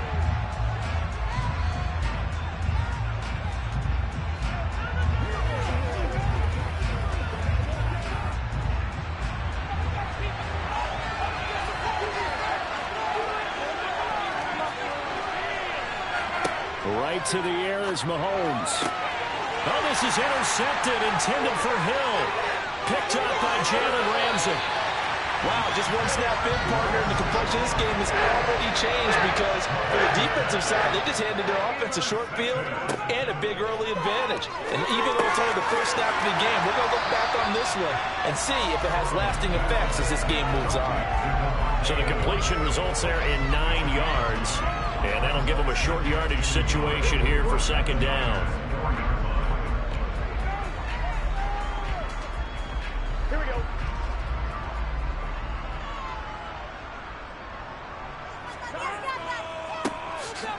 Right to the air is Mahomes. Oh, this is intercepted, intended for Hill. Picked up by Jalen Ramsey. Wow, just one snap in, partner, and the complexion of this game has already changed because for the defensive side, they just handed their offense a short field and a big early advantage. And even though it's only the first snap of the game, we're going to look back on this one and see if it has lasting effects as this game moves on. So the completion results there in 9 yards. And that'll give them a short yardage situation here for second down. Here we go.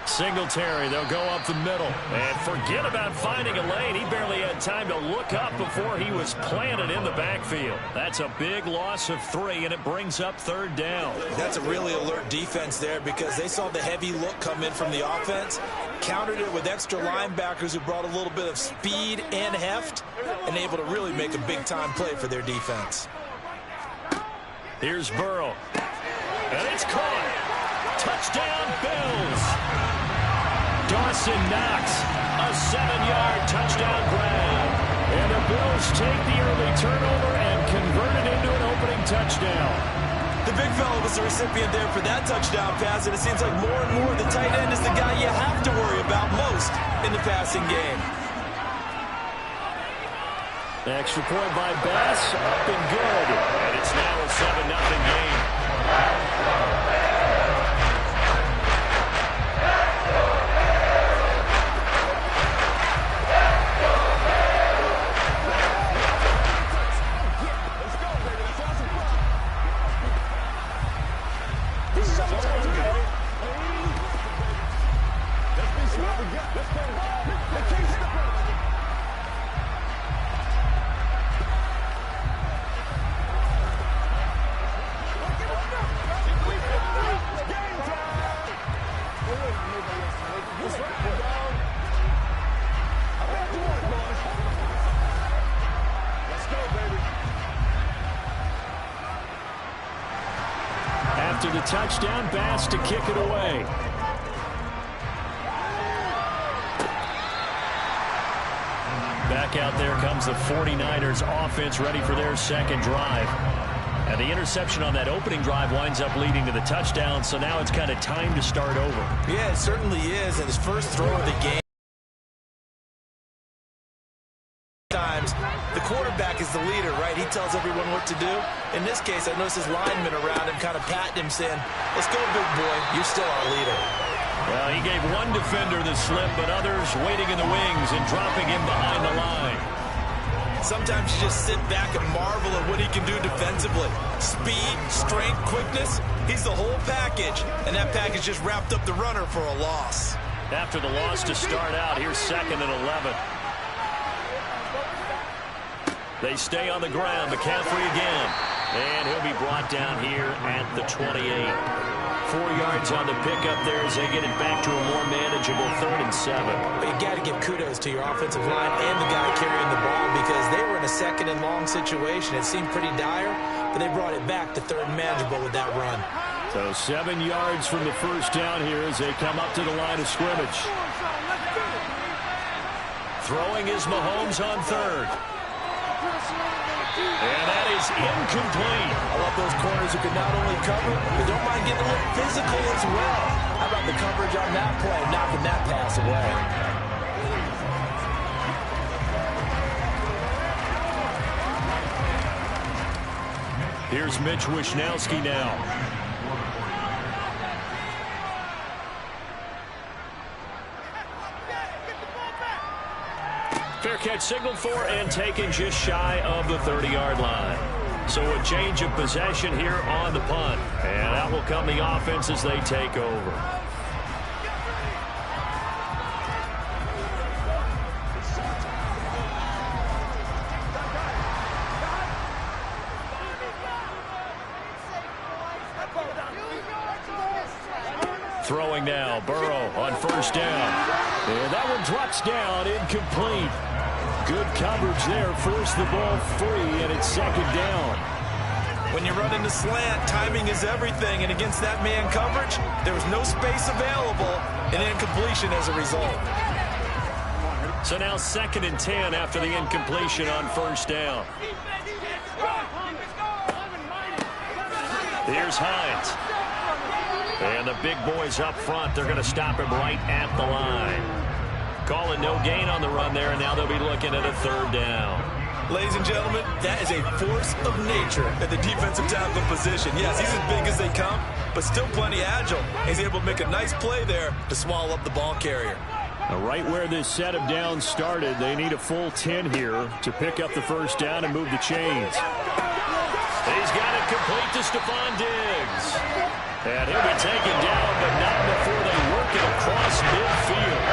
Singletary, they'll go up the middle. And forget about finding a lane. He barely had time to look up before he was planted in the backfield. That's a big loss of 3, and it brings up third down. That's a really alert defense there because they saw the heavy look come in from the offense, countered it with extra linebackers who brought a little bit of speed and heft, and able to really make a big-time play for their defense. Here's Burrow. And it's caught. Touchdown, Bills. Dawson Knox, a 7-yard touchdown grab. And the Bills take the early turnover and convert it into an opening touchdown. The big fella was the recipient there for that touchdown pass, and it seems like more and more the tight end is the guy you have to worry about most in the passing game. Extra point by Bass, up and good. And it's now a 7-0 game. After the touchdown, Bass to kick it away. Back out there comes the 49ers offense ready for their second drive. And the interception on that opening drive winds up leading to the touchdown, so now it's kind of time to start over. Yeah, it certainly is. And his first throw of the game. Times the quarterback is the leader, right? He tells everyone what to do. In this case, I noticed his linemen around him kind of patting him, saying, "Let's go, big boy. You're still our leader." Well, he gave one defender the slip, but others waiting in the wings and dropping him behind the line. Sometimes you just sit back and marvel at what he can do defensively. Speed, strength, quickness. He's the whole package, and that package just wrapped up the runner for a loss. After the loss to start out, here's 2nd and 11. They stay on the ground. McCaffrey again. And he'll be brought down here at the 28. 4 yards on the pickup there as they get it back to a more manageable 3rd and 7. But you got to give kudos to your offensive line and the guy carrying the ball because they were in a 2nd and long situation. It seemed pretty dire, but they brought it back to 3rd and manageable with that run. So 7 yards from the first down here as they come up to the line of scrimmage. Throwing is Mahomes on 3rd. And that is incomplete. I love those corners who can not only cover, but don't mind getting a little physical as well. How about the coverage on that play, knocking that pass away? Here's Mitch Wishnowsky now. Fair catch signaled for and taken just shy of the 30-yard line. So a change of possession here on the punt. And out will come the offense as they take over. Throwing now, Burrow on first down. And that one drops down, incomplete. Good coverage there, forced the ball free, and it's second down. When you run into slant, timing is everything, and against that man coverage, there was no space available, and incompletion as a result. So now 2nd and 10 after the incompletion on first down. Here's Hines. And the big boys up front, they're going to stop him right at the line. Calling no gain on the run there, and now they'll be looking at a 3rd down. Ladies and gentlemen, that is a force of nature at the defensive tackle position. Yes, he's as big as they come, but still plenty agile. He's able to make a nice play there to swallow up the ball carrier. Now, right where this set of downs started, they need a full 10 here to pick up the first down and move the chains. He's got it complete to Stephon Diggs. And he'll be taken down, but not before they work it across midfield.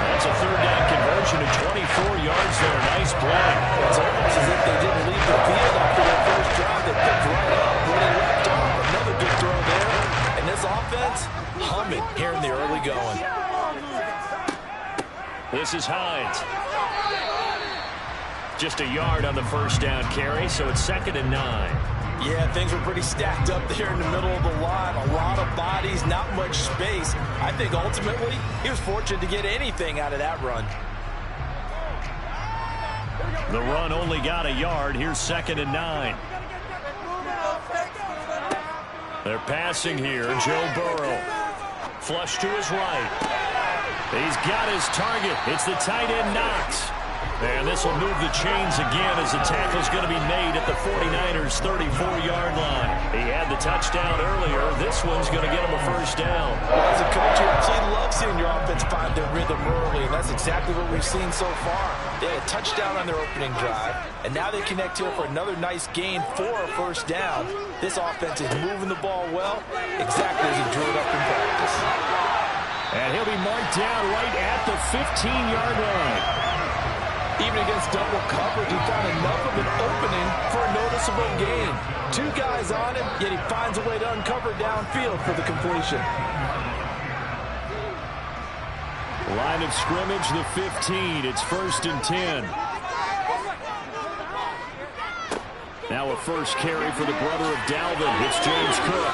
That's a 3rd down conversion of 24 yards there. Nice play. It's almost as if they didn't leave the field after their first drive. They picked right up where they left off. Another good throw there. And this offense humming here in the early going. This is Hines. Just a yard on the first down carry, so it's 2nd and 9. Yeah, things were pretty stacked up there in the middle of the line. A lot of bodies, not much space. I think ultimately he was fortunate to get anything out of that run. The run only got a yard. Here's 2nd and 9. They're passing here. Joe Burrow. Flush to his right. He's got his target. It's the tight end Knox. And this will move the chains again as the tackle's going to be made at the 49ers' 34-yard line. He had the touchdown earlier. This one's going to get him a first down. Well, as a coach, you absolutely love seeing your offense find their rhythm early, and that's exactly what we've seen so far. They had a touchdown on their opening drive, and now they connect here for another nice gain for a first down. This offense is moving the ball well, exactly as he drew it up in practice. And he'll be marked down right at the 15-yard line. Even against double coverage, he found enough of an opening for a noticeable gain. 2 guys on him, yet he finds a way to uncover downfield for the completion. Line of scrimmage, the 15. It's 1st and 10. Now a first carry for the brother of Dalvin. It's James Cook.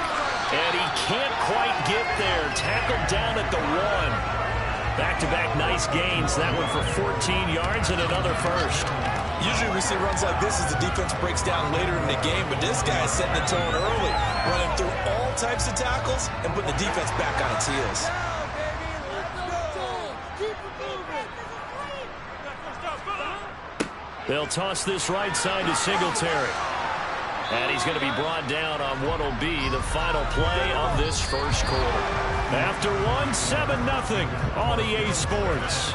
And he can't quite get there. Tackled down at the 1. Back-to-back nice gains. That one for 14 yards and another first. Usually we see runs like this as the defense breaks down later in the game, but this guy is setting the tone early, running through all types of tackles and putting the defense back on its heels. They'll toss this right side to Singletary. And he's going to be brought down on what will be the final play of this first quarter. After 7-0 on EA Sports.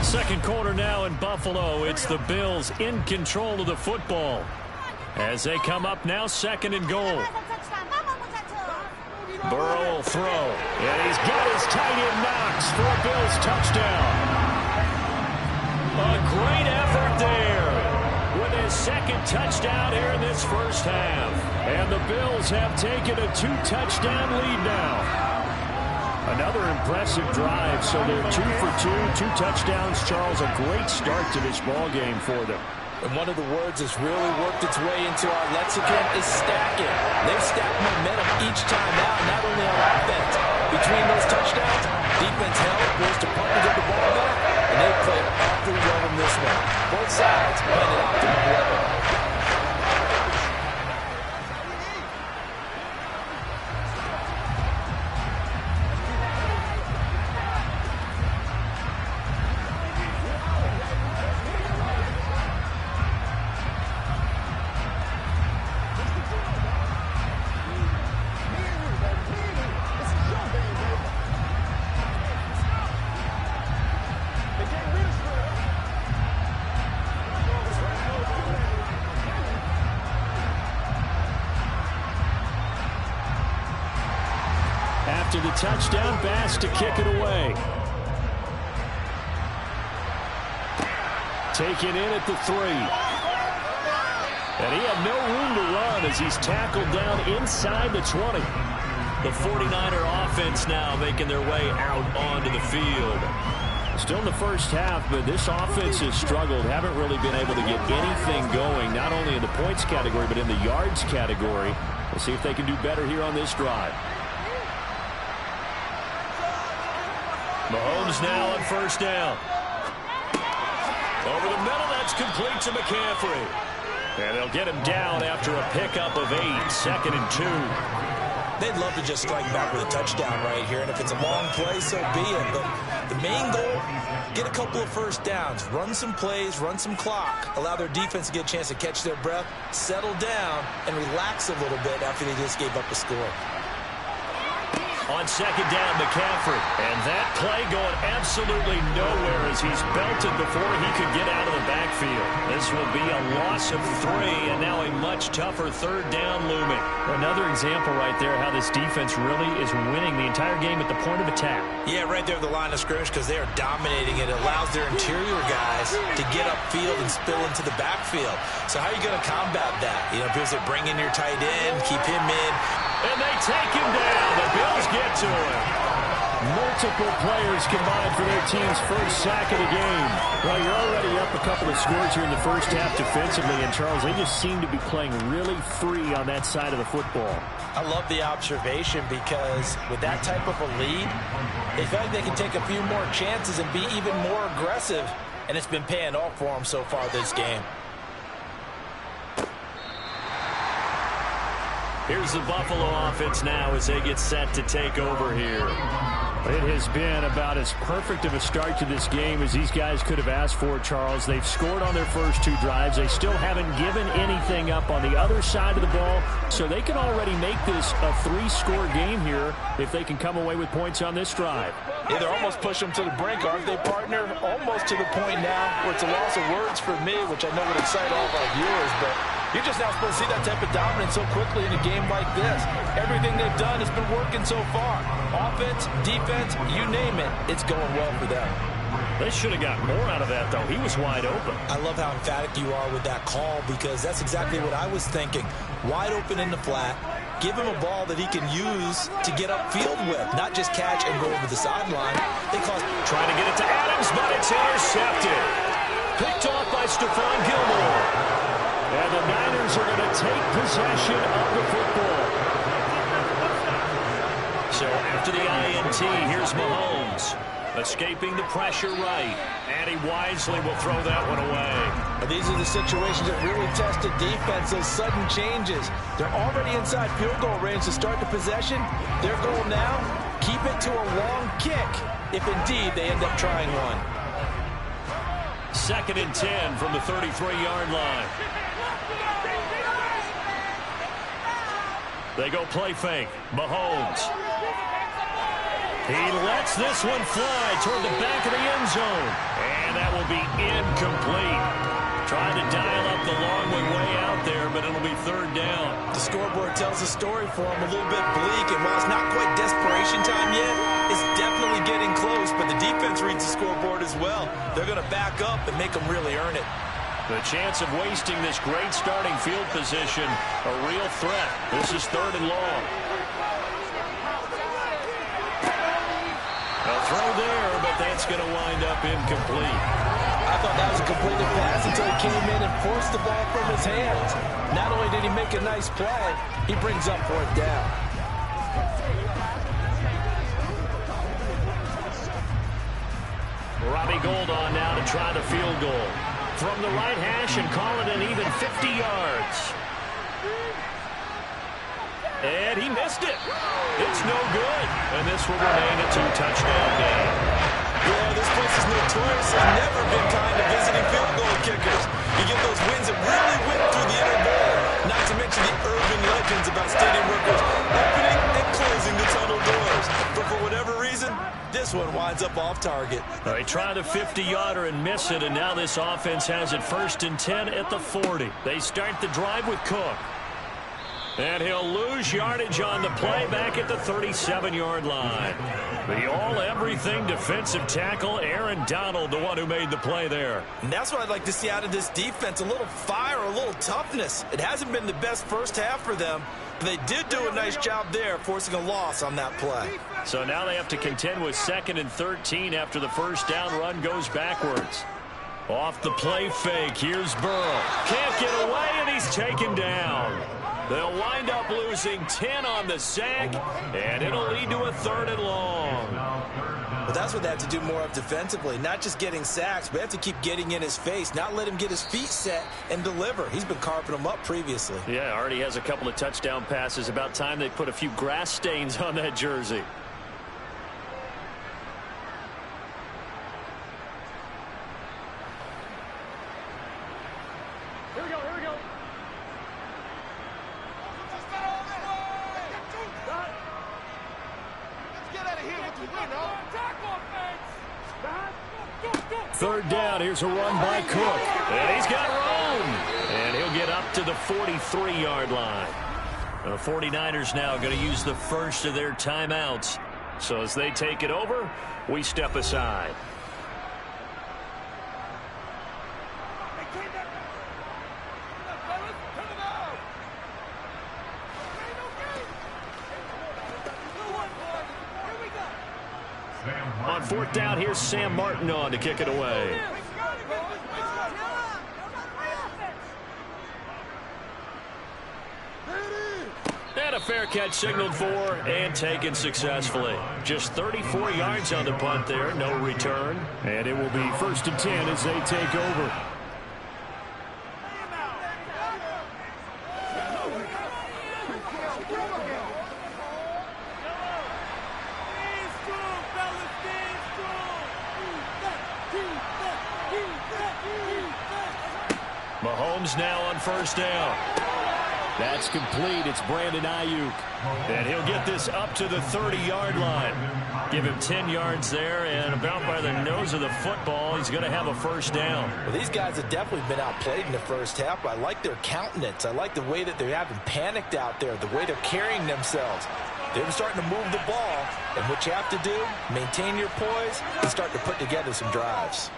Second quarter now in Buffalo. It's the Bills in control of the football. As they come up now, 2nd and goal. Burrow will throw. And he's got his tight end Knox for a Bills touchdown. A great effort there with his 2nd touchdown here in this first half. And the Bills have taken a 2-touchdown lead now. Another impressive drive, so they're 2 for 2, 2 touchdowns. Charles, a great start to this ball game for them. And one of the words that's really worked its way into our lexicon is stacking. They've stacked momentum each time out, not only on offense. Between those touchdowns, defense held, forced to punt to get the ball back, and they played awfully well in this one. Both sides playing at optimum level. after the touchdown pass to kick it away. Taken in at the 3. And he had no room to run as he's tackled down inside the 20. The 49er offense now making their way out onto the field. Still in the first half, but this offense has struggled. Haven't really been able to get anything going, not only in the points category, but in the yards category. We'll see if they can do better here on this drive. Mahomes now on first down. Over the middle, that's complete to McCaffrey. And they'll get him down after a pickup of 8, 2nd and 2. They'd love to just strike back with a touchdown right here, and if it's a long play, so be it. But the main goal, get a couple of first downs, run some plays, run some clock, allow their defense to get a chance to catch their breath, settle down, and relax a little bit after they just gave up a score. On second down, McCaffrey. And that play going absolutely nowhere as he's belted before he could get out of the backfield. This will be a loss of 3, and now a much tougher third down looming. Another example right there how this defense really is winning the entire game at the point of attack. Yeah, right there at the line of scrimmage because they are dominating it. It allows their interior guys to get upfield and spill into the backfield. So how are you going to combat that? You know, people say bring in your tight end, keep him in. And they take him down. The Bills get to him. Multiple players combined for their team's first sack of the game. Well, you're already up a couple of scores here in the first half defensively. And, Charles, they just seem to be playing really free on that side of the football. I love the observation because with that type of a lead, they feel like they can take a few more chances and be even more aggressive. And it's been paying off for them so far this game. Here's the Buffalo offense now as they get set to take over here. It has been about as perfect of a start to this game as these guys could have asked for, Charles. They've scored on their first 2 drives. They still haven't given anything up on the other side of the ball, so they can already make this a 3-score game here if they can come away with points on this drive. Yeah, they're almost pushing them to the brink, aren't they, partner? Almost to the point now where it's a loss of words for me, which I know would excite all of our viewers, but you're just now supposed to see that type of dominance so quickly in a game like this. Everything they've done has been working so far. Offense, defense, you name it, it's going well for them. They should have got more out of that, though. He was wide open. I love how emphatic you are with that call because that's exactly what I was thinking. Wide open in the flat. Give him a ball that he can use to get upfield with, not just catch and go over the sideline. Trying to get it to Adams, but it's intercepted. Picked off by Stephon Gilmore. And the Niners are going to take possession of the football. So after the INT, here's Mahomes. Escaping the pressure right. And he wisely will throw that one away. These are the situations that really test the defense, those sudden changes. They're already inside field goal range to start the possession. Their goal now, keep it to a long kick, if indeed they end up trying one. 2nd and 10 from the 33-yard line. They go play fake. Mahomes. He lets this one fly toward the back of the end zone. And that will be incomplete. Trying to dial up the long way out there, but it'll be 3rd down. The scoreboard tells a story for him, a little bit bleak. And while it's not quite desperation time yet, it's definitely getting close. But the defense reads the scoreboard as well. They're going to back up and make them really earn it. The chance of wasting this great starting field position, a real threat. This is 3rd and long. A throw there, but that's going to wind up incomplete. I thought that was a completed pass until he came in and forced the ball from his hands. Not only did he make a nice play, he brings up 4th down. Robbie Gould on now to try the field goal. From the right hash and call it an even 50 yards. And he missed it. It's no good. And this will remain a 2-touchdown game. Yeah, this place is notorious. Has never been kind to visiting field goal kickers. You get those wins that really whip through the inner ball. Not to mention the urban legends about stadium workers opening and closing the tunnel doors. But for whatever reason, this one winds up off target. They try the 50-yarder and miss it, and now this offense has it 1st and 10 at the 40. They start the drive with Cook. And he'll lose yardage on the play back at the 37-yard line. The all-everything defensive tackle, Aaron Donald, the one who made the play there. And that's what I'd like to see out of this defense, a little fire, a little toughness. It hasn't been the best first half for them, but they did do a nice job there, forcing a loss on that play. So now they have to contend with 2nd and 13 after the first down run goes backwards. Off the play fake, here's Burrow. Can't get away, and he's taken down. They'll wind up losing 10 on the sack, and it'll lead to a 3rd and long. But that's what they have to do more of defensively, not just getting sacks, but have to keep getting in his face, not let him get his feet set and deliver. He's been carving them up previously. Yeah, already has a couple of touchdown passes. About time they put a few grass stains on that jersey. Third down, here's a run by Cook. And he's got room. And he'll get up to the 43-yard line. The 49ers now going to use the first of their timeouts. So as they take it over, we step aside. On 4th down, here's Sam Martin on to kick it away. And a fair catch signaled for and taken successfully. Just 34 yards on the punt there, no return. And it will be 1st and 10 as they take over. Mahomes now on 1st down. That's complete. It's Brandon Ayuk. And he'll get this up to the 30-yard line. Give him 10 yards there, and about by the nose of the football, he's going to have a 1st down. Well, these guys have definitely been outplayed in the first half, but I like their countenance. I like the way that they haven't panicked out there, the way they're carrying themselves. They're starting to move the ball, and what you have to do, maintain your poise and start to put together some drives.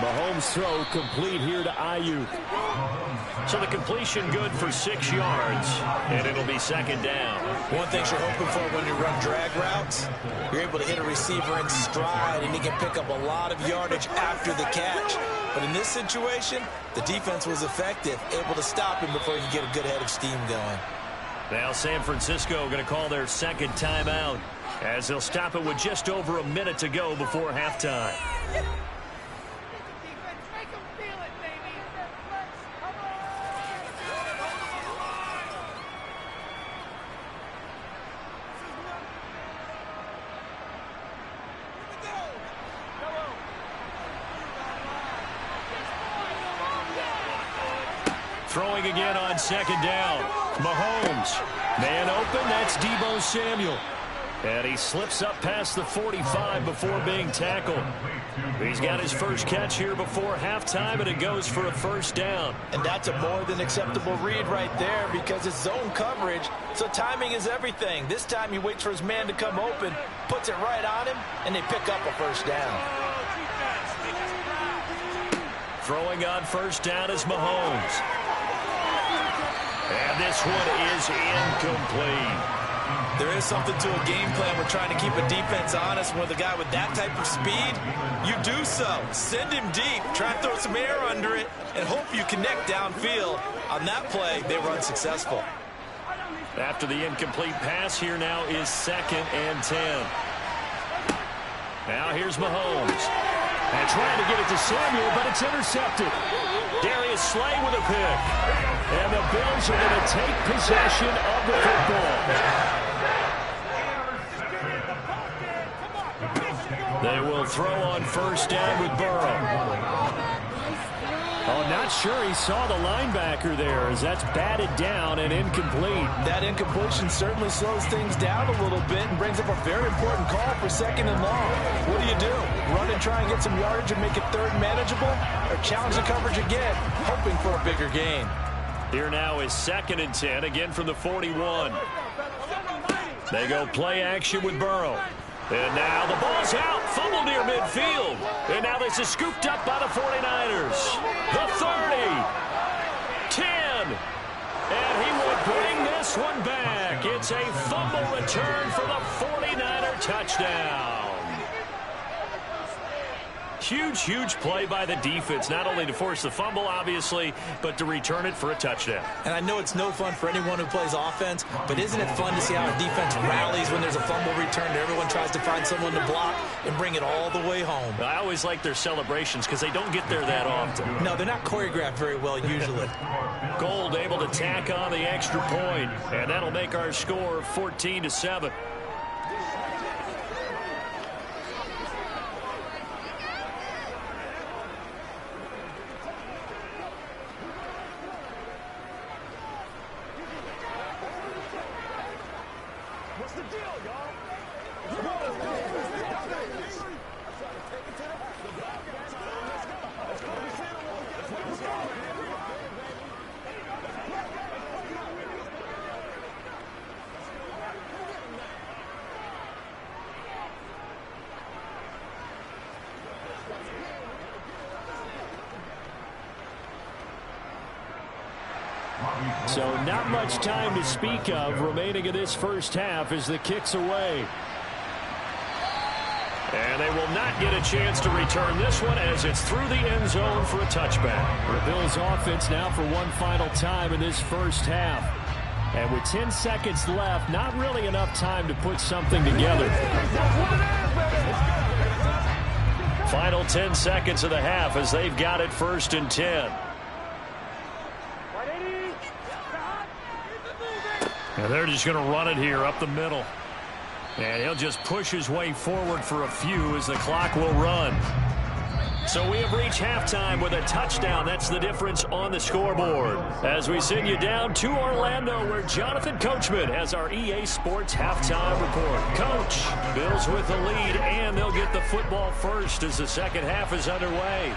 Mahomes' throw complete here to Ayuk. So the completion good for 6 yards, and it'll be 2nd down. One thing you're hoping for when you run drag routes, you're able to hit a receiver in stride, and he can pick up a lot of yardage after the catch. But in this situation, the defense was effective, able to stop him before he could get a good head of steam going. Now San Francisco going to call their 2nd timeout as they'll stop it with just over a minute to go before halftime. Throwing again on 2nd down. Mahomes. Man open, that's Deebo Samuel. And he slips up past the 45 before being tackled. He's got his first catch here before halftime, and it goes for a 1st down. And that's a more than acceptable read right there because it's zone coverage, so timing is everything. This time he waits for his man to come open, puts it right on him, and they pick up a 1st down. Throwing on 1st down is Mahomes. And this one is incomplete. There is something to a game plan with trying to keep a defense honest. With a guy with that type of speed, you do so. Send him deep, try and throw some air under it, and hope you connect downfield. On that play, they were unsuccessful. After the incomplete pass, here now is 2nd and 10. Now here's Mahomes. And trying to get it to Samuel, but it's intercepted. Darius Slay with a pick. And the Bills are going to take possession of the football. They will throw on 1st down with Burrow. Oh, not sure he saw the linebacker there as that's batted down and incomplete. That incompletion certainly slows things down a little bit and brings up a very important call for 2nd and long. What do? Run and try and get some yardage and make it 3rd manageable, or challenge the coverage again, hoping for a bigger gain? Here now is 2nd and 10, again from the 41. They go play action with Burrow. And now the ball's out, fumble near midfield. And now this is scooped up by the 49ers. The 30, 10, and he will bring this one back. It's a fumble return for the 49er touchdown. Huge, huge play by the defense, not only to force the fumble, obviously, but to return it for a touchdown. And I know it's no fun for anyone who plays offense, but isn't it fun to see how a defense rallies when there's a fumble return and everyone tries to find someone to block and bring it all the way home? I always like their celebrations because they don't get there that often. No, they're not choreographed very well usually. Gold able to tack on the extra point, and that'll make our score 14-7. So not much time to speak of remaining in this first half as the kick's away. And they will not get a chance to return this one as it's through the end zone for a touchback. The Bills offense now for one final time in this first half. And with 10 seconds left, not really enough time to put something together. Final 10 seconds of the half as they've got it 1st and 10. And they're just going to run it here up the middle. And he'll just push his way forward for a few as the clock will run. So we have reached halftime with a touchdown. That's the difference on the scoreboard. As we send you down to Orlando, where Jonathan Coachman has our EA Sports halftime report. Coach, Bills with the lead, and they'll get the football first as the second half is underway.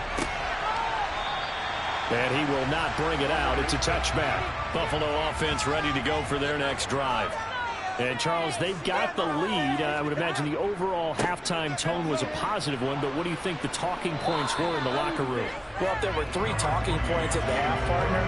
And he will not bring it out. It's a touchback. Buffalo offense ready to go for their next drive. And, Charles, they've got the lead. I would imagine the overall halftime tone was a positive one, but what do you think the talking points were in the locker room? Well, if there were 3 talking points at the half, partner,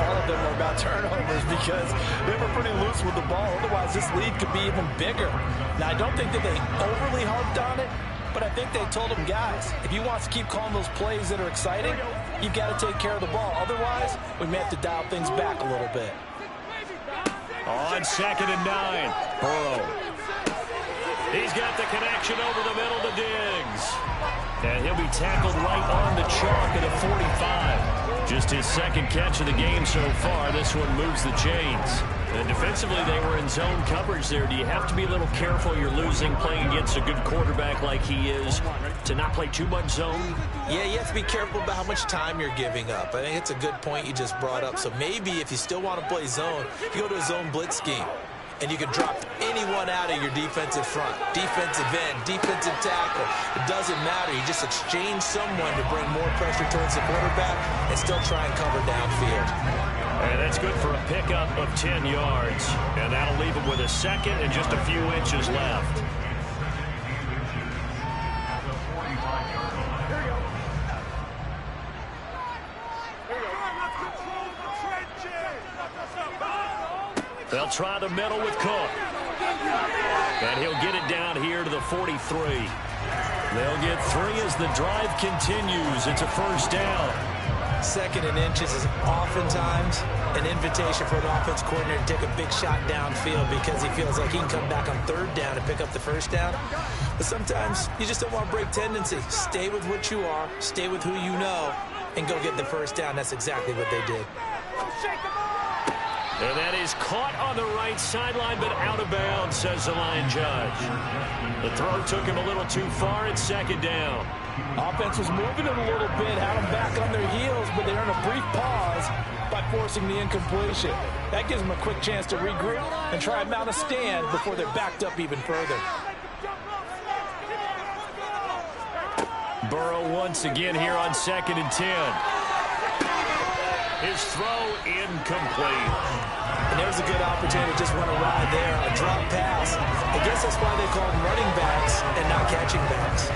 all of them were about turnovers because they were pretty loose with the ball. Otherwise, this lead could be even bigger. Now, I don't think that they overly harped on it, but I think they told them, guys, if you want to keep calling those plays that are exciting, you've got to take care of the ball. Otherwise, we may have to dial things back a little bit. On 2nd and 9, Burrow. He's got the connection over the middle to Diggs. And he'll be tackled right on the chalk at a 45. Just his second catch of the game so far. This one moves the chains. And defensively, they were in zone coverage there. Do you have to be a little careful? You're losing, playing against a good quarterback like he is, to not play too much zone? Yeah, you have to be careful about how much time you're giving up. I think it's a good point you just brought up. So maybe if you still want to play zone, you go to a zone blitz scheme. And you can drop anyone out of your defensive front. Defensive end, defensive tackle. It doesn't matter. You just exchange someone to bring more pressure towards the quarterback and still try and cover downfield. And that's good for a pickup of 10 yards. And that'll leave him with a second and just a few inches left. They'll try the middle with Cook. And he'll get it down here to the 43. They'll get 3 as the drive continues. It's a first down. 2nd and inches is oftentimes an invitation for an offense coordinator to take a big shot downfield because he feels like he can come back on 3rd down and pick up the first down. But sometimes you just don't want to break tendency. Stay with what you are, stay with who you know, and go get the first down. That's exactly what they did. And that is caught on the right sideline, but out of bounds, says the line judge. The throw took him a little too far. It's 2nd down. Offense was moving it a little bit, had them back on their heels, but they earned a brief pause by forcing the incompletion. That gives them a quick chance to regroup and try and mount a stand before they're backed up even further. Burrow once again here on 2nd and 10. His throw incomplete. And there's a good opportunity to just run a ride there on a drop pass. I guess that's why they call them running backs and not catching backs.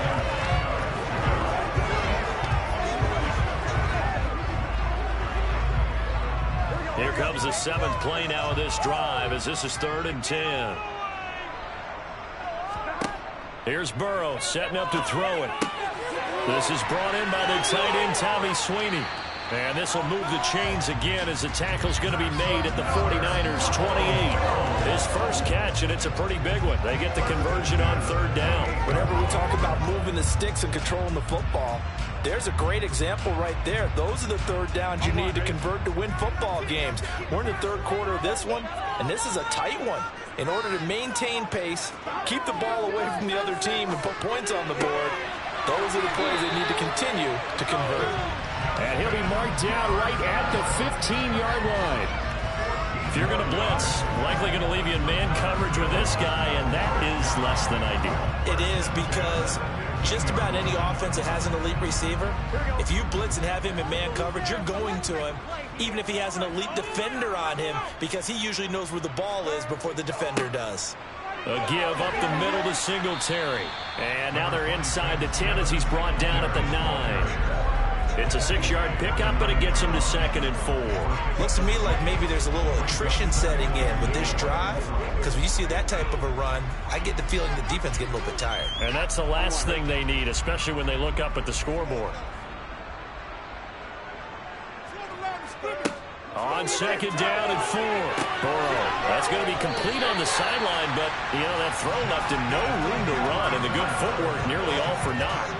Here comes the 7th play now of this drive as this is 3rd and 10. Here's Burrow setting up to throw it. This is brought in by the tight end, Tommy Sweeney. And this will move the chains again as the tackle's going to be made at the 49ers 28. His first catch, and it's a pretty big one. They get the conversion on 3rd down. Whenever we talk about moving the sticks and controlling the football, there's a great example right there. Those are the 3rd downs you need to convert to win football games. We're in the 3rd quarter of this one, and this is a tight one. In order to maintain pace, keep the ball away from the other team, and put points on the board, those are the plays they need to continue to convert. And he'll be marked down right at the 15-yard line. If you're going to blitz, likely going to leave you in man coverage with this guy, and that is less than ideal. It is, because just about any offense that has an elite receiver, if you blitz and have him in man coverage, you're going to him, even if he has an elite defender on him, because he usually knows where the ball is before the defender does. A give up the middle to Singletary. And now they're inside the 10 as he's brought down at the 9. It's a 6-yard pickup, but it gets him to 2nd and 4. Looks to me like maybe there's a little attrition setting in with this drive, because when you see that type of a run, I get the feeling the defense getting a little bit tired. And that's the last thing they need, especially when they look up at the scoreboard. On 2nd down and 4. Burrow. That's going to be complete on the sideline, but, you know, that throw left him no room to run, and the good footwork nearly all for naught.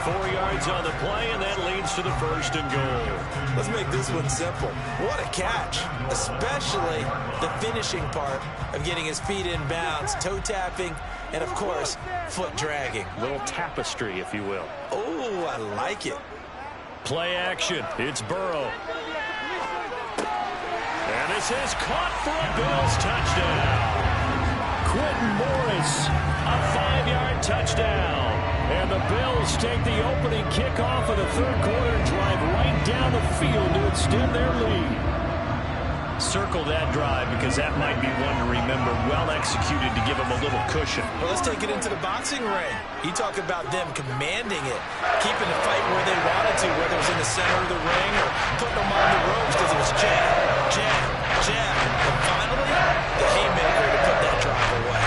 4 yards on the play, and that leads to the 1st and goal. Let's make this one simple. What a catch, especially the finishing part of getting his feet in bounds, toe tapping, and, of course, foot dragging. Little tapestry, if you will. Oh, I like it. Play action. It's Burrow. And this is caught for a Bills touchdown. Quentin Morris, a 5-yard touchdown. And the Bills take the opening kickoff of the 3rd quarter and drive right down the field to extend their lead. Circle that drive because that might be one to remember. Well executed to give them a little cushion. Well, let's take it into the boxing ring. You talk about them commanding it, keeping the fight where they wanted to, whether it was in the center of the ring or putting them on the ropes because it was jab, jab, jab. And finally, the haymaker to put that drive away.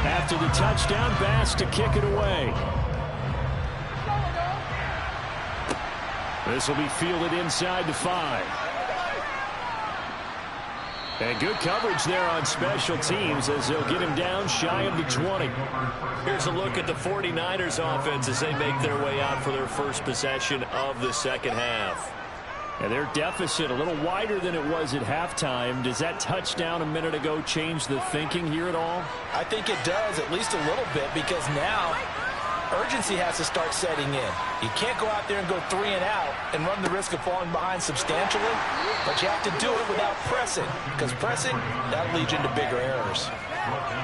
After the touchdown, Bass to kick it away. This will be fielded inside the 5. And good coverage there on special teams as they'll get him down shy of the 20. Here's a look at the 49ers offense as they make their way out for their first possession of the 2nd half. And their deficit a little wider than it was at halftime. Does that touchdown a minute ago change the thinking here at all? I think it does, at least a little bit, because now urgency has to start setting in. You can't go out there and go 3 and out and run the risk of falling behind substantially, but you have to do it without pressing, because pressing, that'll lead you into bigger errors.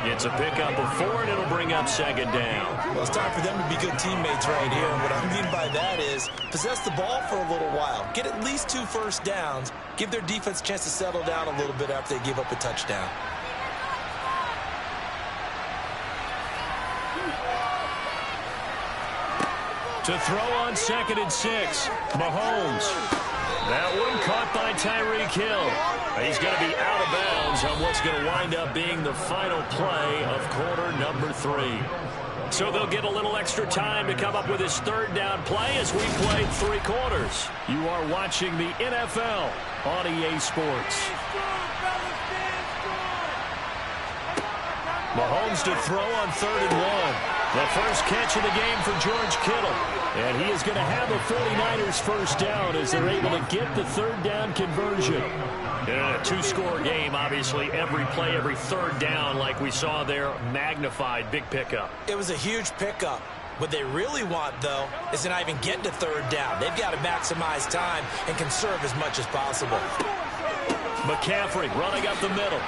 It's a pickup of 4, and it'll bring up 2nd down. Well, it's time for them to be good teammates right here. And what I mean by that is possess the ball for a little while. Get at least 2 first downs. Give their defense a chance to settle down a little bit after they give up a touchdown. To throw on 2nd and 6, Mahomes. That one caught by Tyreek Hill. He's going to be out of bounds on what's going to wind up being the final play of quarter number 3. So they'll get a little extra time to come up with his 3rd down play as we played 3 quarters. You are watching the NFL on EA Sports. Mahomes to throw on 3rd and 1. The first catch of the game for George Kittle. And he is going to have a 49ers first down as they're able to get the 3rd down conversion. In a 2-score game, obviously, every play, every 3rd down, like we saw there, magnified. Big pickup. It was a huge pickup. What they really want, though, is to not even get to 3rd down. They've got to maximize time and conserve as much as possible. McCaffrey running up the middle.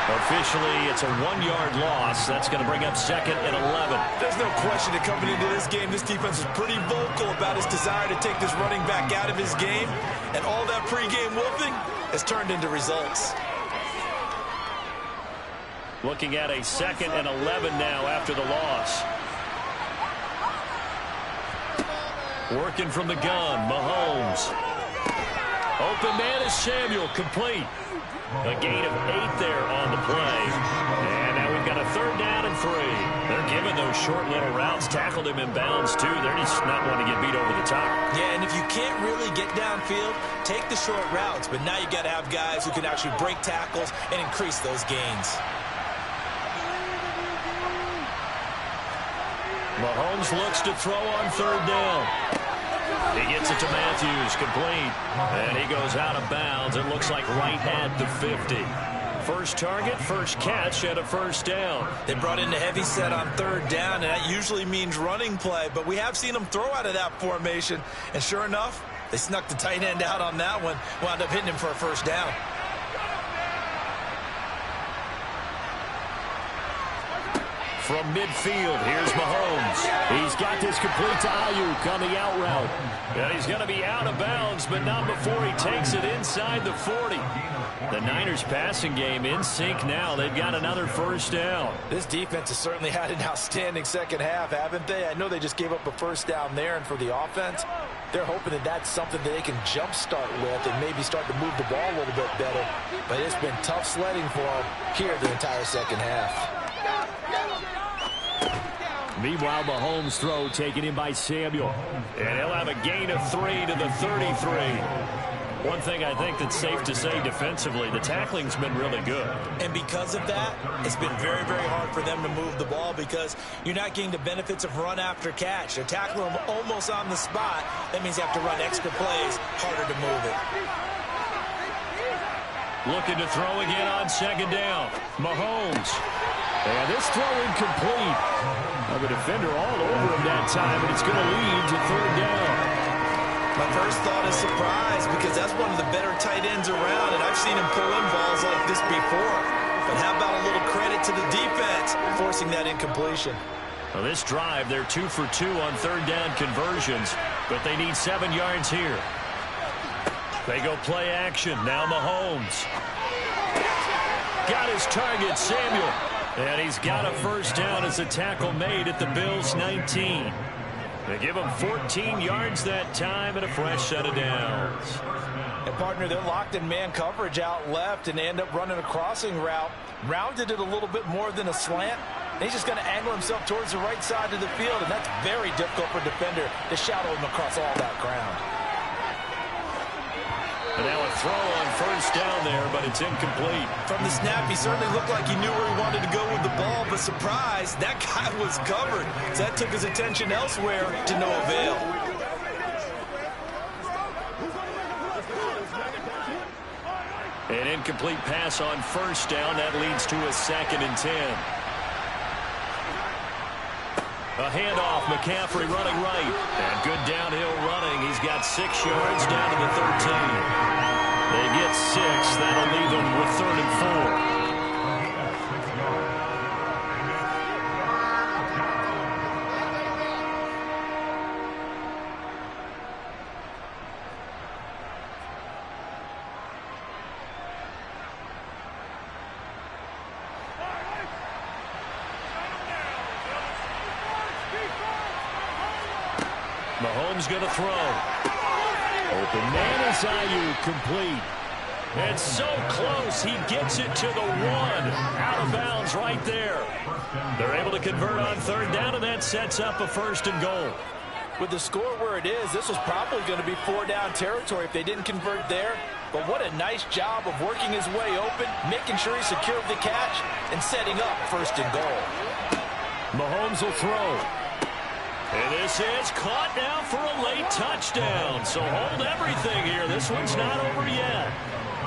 Officially, it's a 1-yard loss. That's going to bring up 2nd and 11. There's no question that coming into this game, this defense is pretty vocal about his desire to take this running back out of his game. And all that pregame wolfing has turned into results. Looking at a 2nd and 11 now after the loss. Working from the gun, Mahomes. Open man is Samuel, complete. A gain of 8 there on the play. And now we've got a 3rd down and 3. They're giving those short little routes. Tackled him in bounds, too. They're just not wanting to get beat over the top. Yeah, and if you can't really get downfield, take the short routes. But now you got to have guys who can actually break tackles and increase those gains. Mahomes looks to throw on 3rd down. He gets it to Matthews, complete. And he goes out of bounds. It looks like right at the 50. First target, first catch, and a first down. They brought in a heavy set on 3rd down, and that usually means running play. But we have seen them throw out of that formation. And sure enough, they snuck the tight end out on that one. Wound up hitting him for a first down. From midfield, here's Mahomes. He's got this complete to Ayuk on the out route. And he's going to be out of bounds, but not before he takes it inside the 40. The Niners passing game in sync now. They've got another first down. This defense has certainly had an outstanding second half, haven't they? I know they just gave up a first down there, and for the offense, they're hoping that that's something that they can jumpstart with and maybe start to move the ball a little bit better. But it's been tough sledding for them here the entire second half. Meanwhile, Mahomes' throw taken in by Samuel. And he'll have a gain of 3 to the 33. One thing I think that's safe to say defensively, the tackling's been really good. And because of that, it's been very, very hard for them to move the ball because you're not getting the benefits of run after catch. They're tackling them almost on the spot. That means you have to run extra plays, harder to move it. Looking to throw again on 2nd down. Mahomes. And this throw incomplete. The defender all over him that time, and it's going to lead to 3rd down. My first thought is surprise because that's one of the better tight ends around, and I've seen him pull in balls like this before. But how about a little credit to the defense forcing that incompletion? Well, this drive, they're 2 for 2 on 3rd down conversions, but they need 7 yards here. They go play action. Now Mahomes. Got his target, Samuel. And he's got a first down as a tackle made at the Bills' 19. They give him 14 yards that time and a fresh set of downs. And, partner, they're locked in man coverage out left, and they end up running a crossing route. Rounded it a little bit more than a slant. And he's just going to angle himself towards the right side of the field, and that's very difficult for a defender to shadow him across all that ground. And now a throw on first down there, but it's incomplete. From the snap, he certainly looked like he knew where he wanted to go with the ball, but surprise, that guy was covered. So that took his attention elsewhere to no avail. An incomplete pass on first down. That leads to a 2nd and 10. A handoff, McCaffrey running right. And good downhill running. He's got 6 yards down to the 13. They get 6. That'll leave them with 3rd and 4. Mahomes going to throw. Open man is Ayuk, complete. It's so close. He gets it to the 1. Out of bounds right there. They're able to convert on 3rd down, and that sets up a 1st and goal. With the score where it is, this was probably going to be 4 down territory. If they didn't convert there, But what a nice job of working his way open, making sure he secured the catch, and setting up first and goal. Mahomes will throw. And this is caught now for a late touchdown. So hold everything here. This one's not over yet.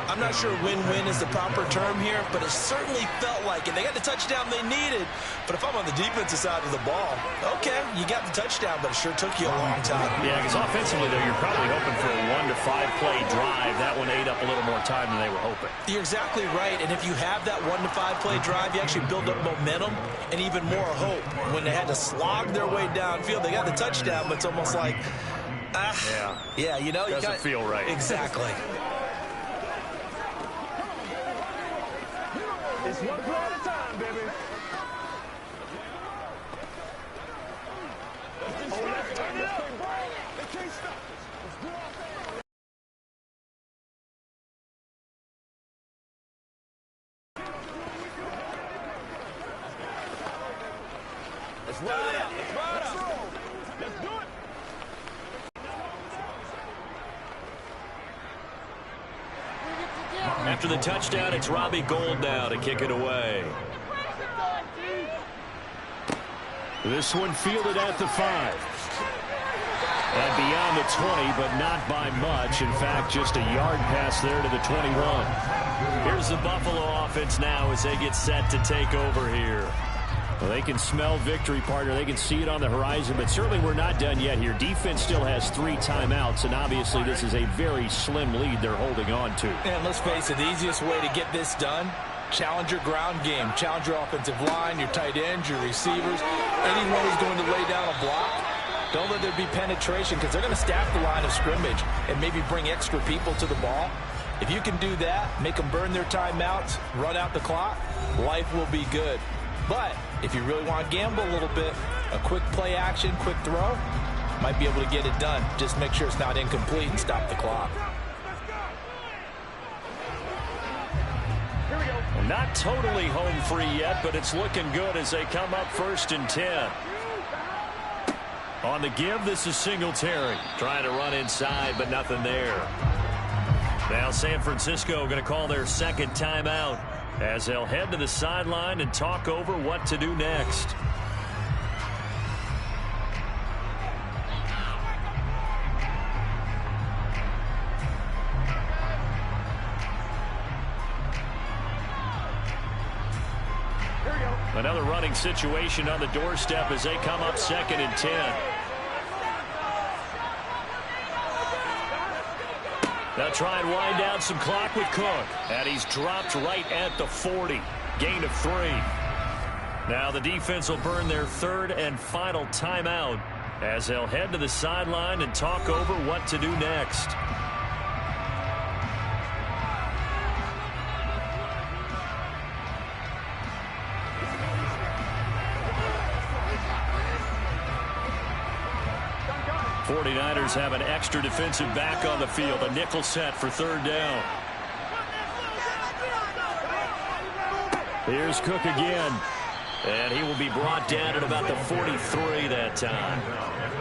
I'm not sure win-win is the proper term here, but it certainly felt like it. They got the touchdown they needed, but if I'm on the defensive side of the ball, okay, you got the touchdown, but it sure took you a long time. Yeah, because offensively, though, you're probably hoping for a 1 to 5 play drive. That one ate up a little more time than they were hoping. You're exactly right, and if you have that 1 to 5 play drive, you actually build up momentum and even more hope. When they had to slog their way downfield, they got the touchdown, but it's almost like, yeah, you know, doesn't feel right. Exactly. It's one play at a time, baby. Oh, let's turn it up. They can't stop us. Let's go off that. Let's ride out. Let's ride out. Let's do it. After the touchdown, it's Robbie Gould now to kick it away. This one fielded at the 5. And beyond the 20, but not by much. In fact, just a yard pass there to the 21. Here's the Buffalo offense now as they get set to take over here. Well, they can smell victory, partner. They can see it on the horizon, but certainly we're not done yet here. Defense still has 3 timeouts, and obviously this is a very slim lead they're holding on to. And let's face it, the easiest way to get this done, challenge your ground game. Challenge your offensive line, your tight ends, your receivers. Anyone who's going to lay down a block, don't let there be penetration because they're going to staff the line of scrimmage and maybe bring extra people to the ball. If you can do that, make them burn their timeouts, run out the clock, life will be good. But if you really want to gamble a little bit, a quick play action, quick throw, might be able to get it done. Just make sure it's not incomplete and stop the clock. Well, not totally home free yet, but it's looking good as they come up 1st and 10. On the give, this is Singletary. Trying to run inside, but nothing there. Now San Francisco going to call their second timeout, as they'll head to the sideline and talk over what to do next. Another running situation on the doorstep as they come up 2nd and 10. They'll try and wind down some clock with Cook. And he's dropped right at the 40. Gain of 3. Now the defense will burn their 3rd and final timeout as they'll head to the sideline and talk over what to do next. '49ers have an extra defensive back on the field. A nickel set for 3rd down. Here's Cook again. And he will be brought down at about the 43 that time.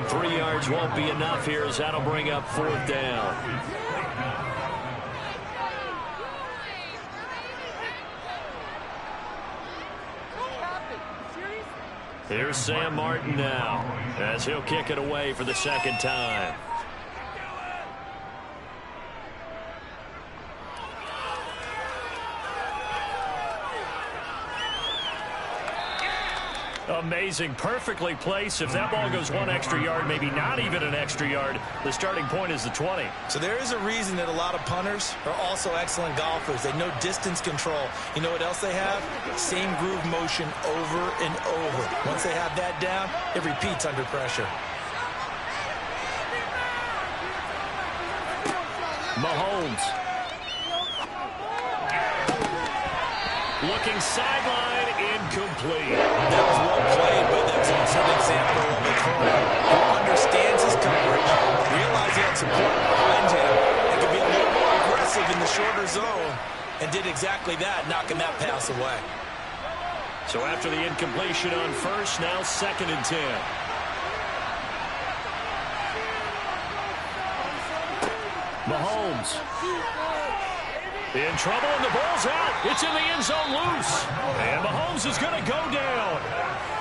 3 yards won't be enough here as that'll bring up 4th down. Here's Sam Martin now as he'll kick it away for the 2nd time. Amazing. Perfectly placed. If that ball goes 1 extra yard, maybe not even an extra yard, the starting point is the 20. So there is a reason that a lot of punters are also excellent golfers. They know distance control. You know what else they have? Same groove motion over and over. Once they have that down, it repeats under pressure. Mahomes. Looking sideline, incomplete. That was well played, but that's also an example of a corner who understands his coverage, realized he had support behind him, and could be a little more aggressive in the shorter zone, and did exactly that, knocking that pass away. So after the incompletion on 1st, now 2nd and 10. Mahomes. In trouble, and the ball's out. It's in the end zone loose. And Mahomes is going to go down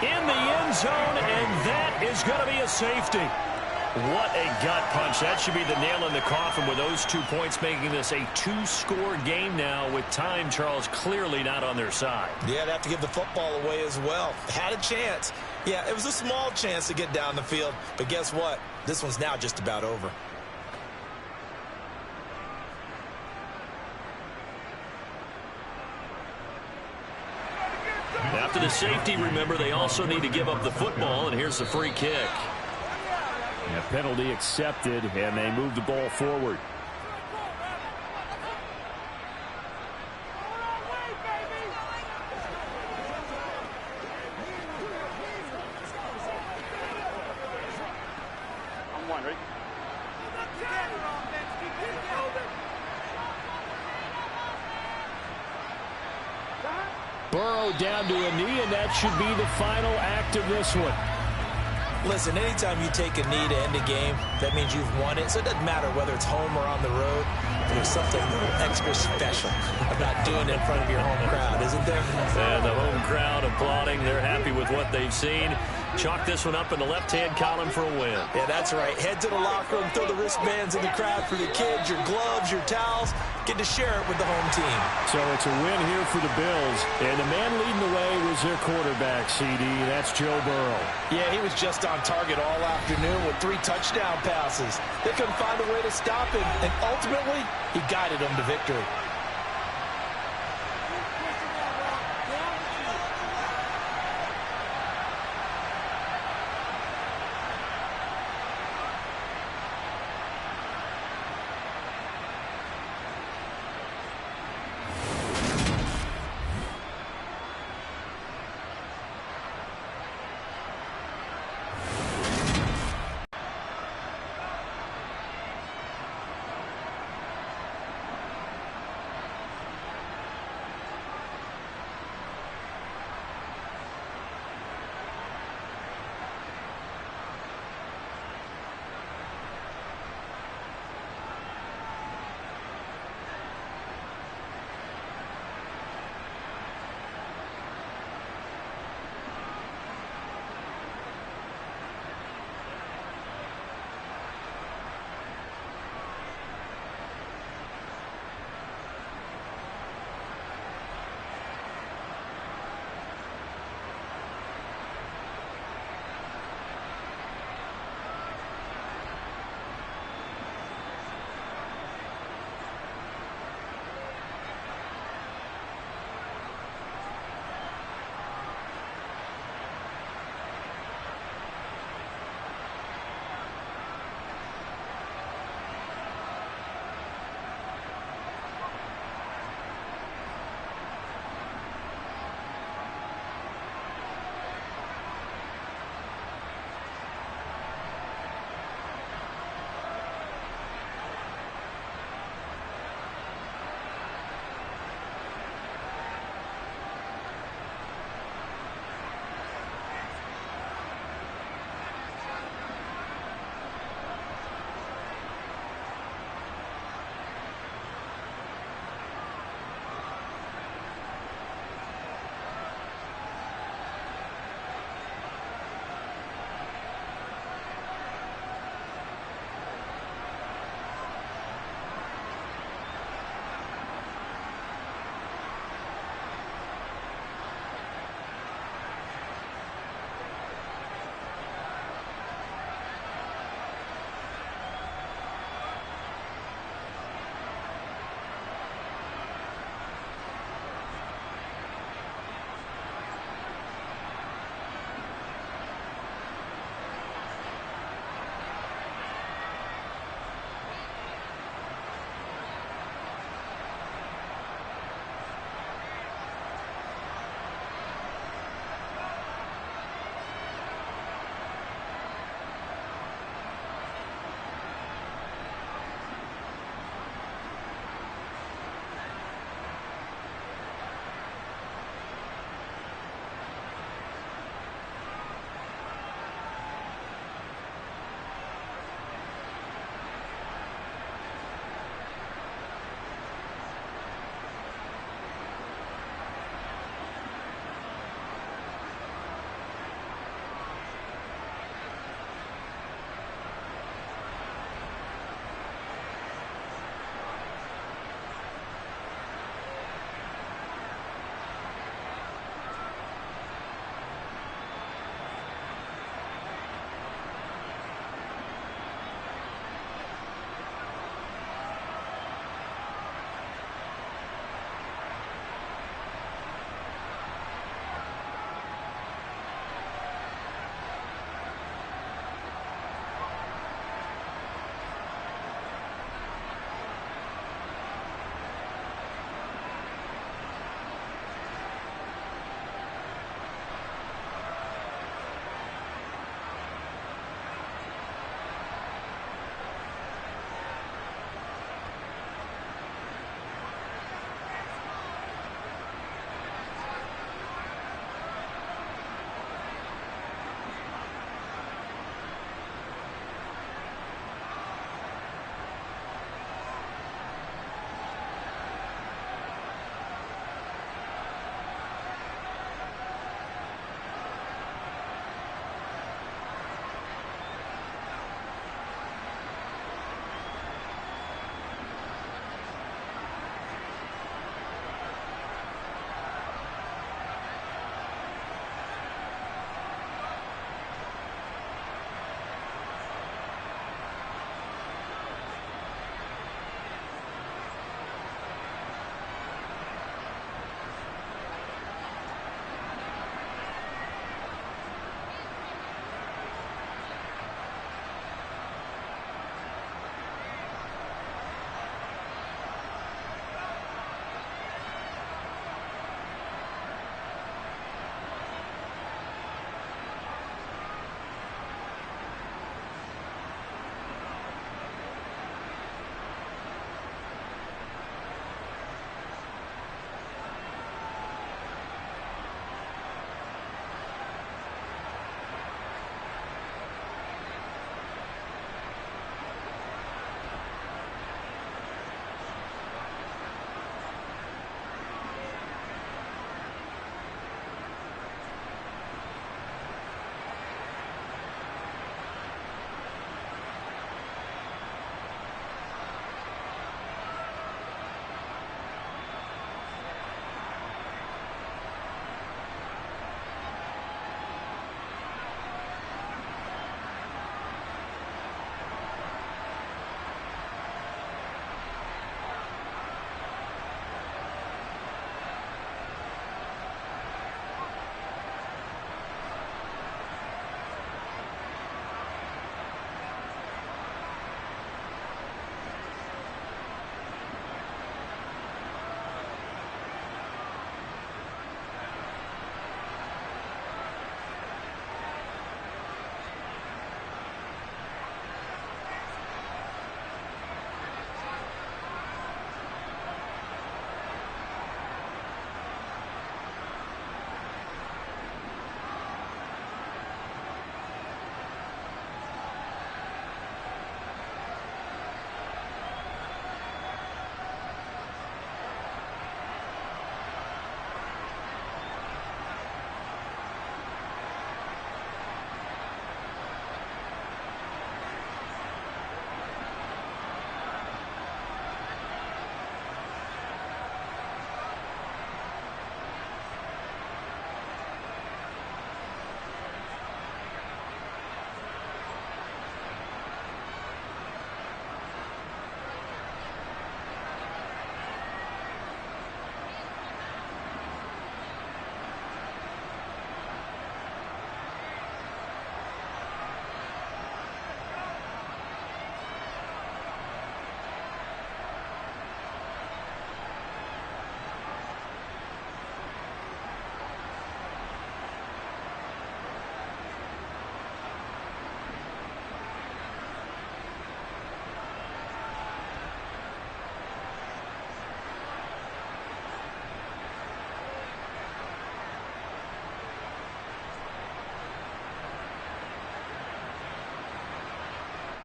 in the end zone, and that is going to be a safety. What a gut punch. That should be the nail in the coffin with those 2 points, making this a 2-score game now with time, Charles, clearly not on their side. Yeah, they have to give the football away as well. Had a chance. Yeah, it was a small chance to get down the field, but guess what? This one's now just about over. After the safety, remember, they also need to give up the football, and here's the free kick. And a penalty accepted, and they move the ball forward. Burrow down to a knee, and that should be the final act of this one. Listen, anytime you take a knee to end a game, that means you've won it. So it doesn't matter whether it's home or on the road. There's something extra special about doing it in front of your home crowd, isn't there? And the home crowd applauding. They're happy with what they've seen. Chalk this one up in the left-hand column for a win. Yeah, that's right. Head to the locker room, throw the wristbands in the crowd for the kids, your gloves, your towels. Get to share it with the home team. So it's a win here for the Bills. And the man leading the way was their quarterback, CD. That's Joe Burrow. Yeah, he was just on target all afternoon with 3 touchdown passes. They couldn't find a way to stop him, and ultimately, he guided them to victory.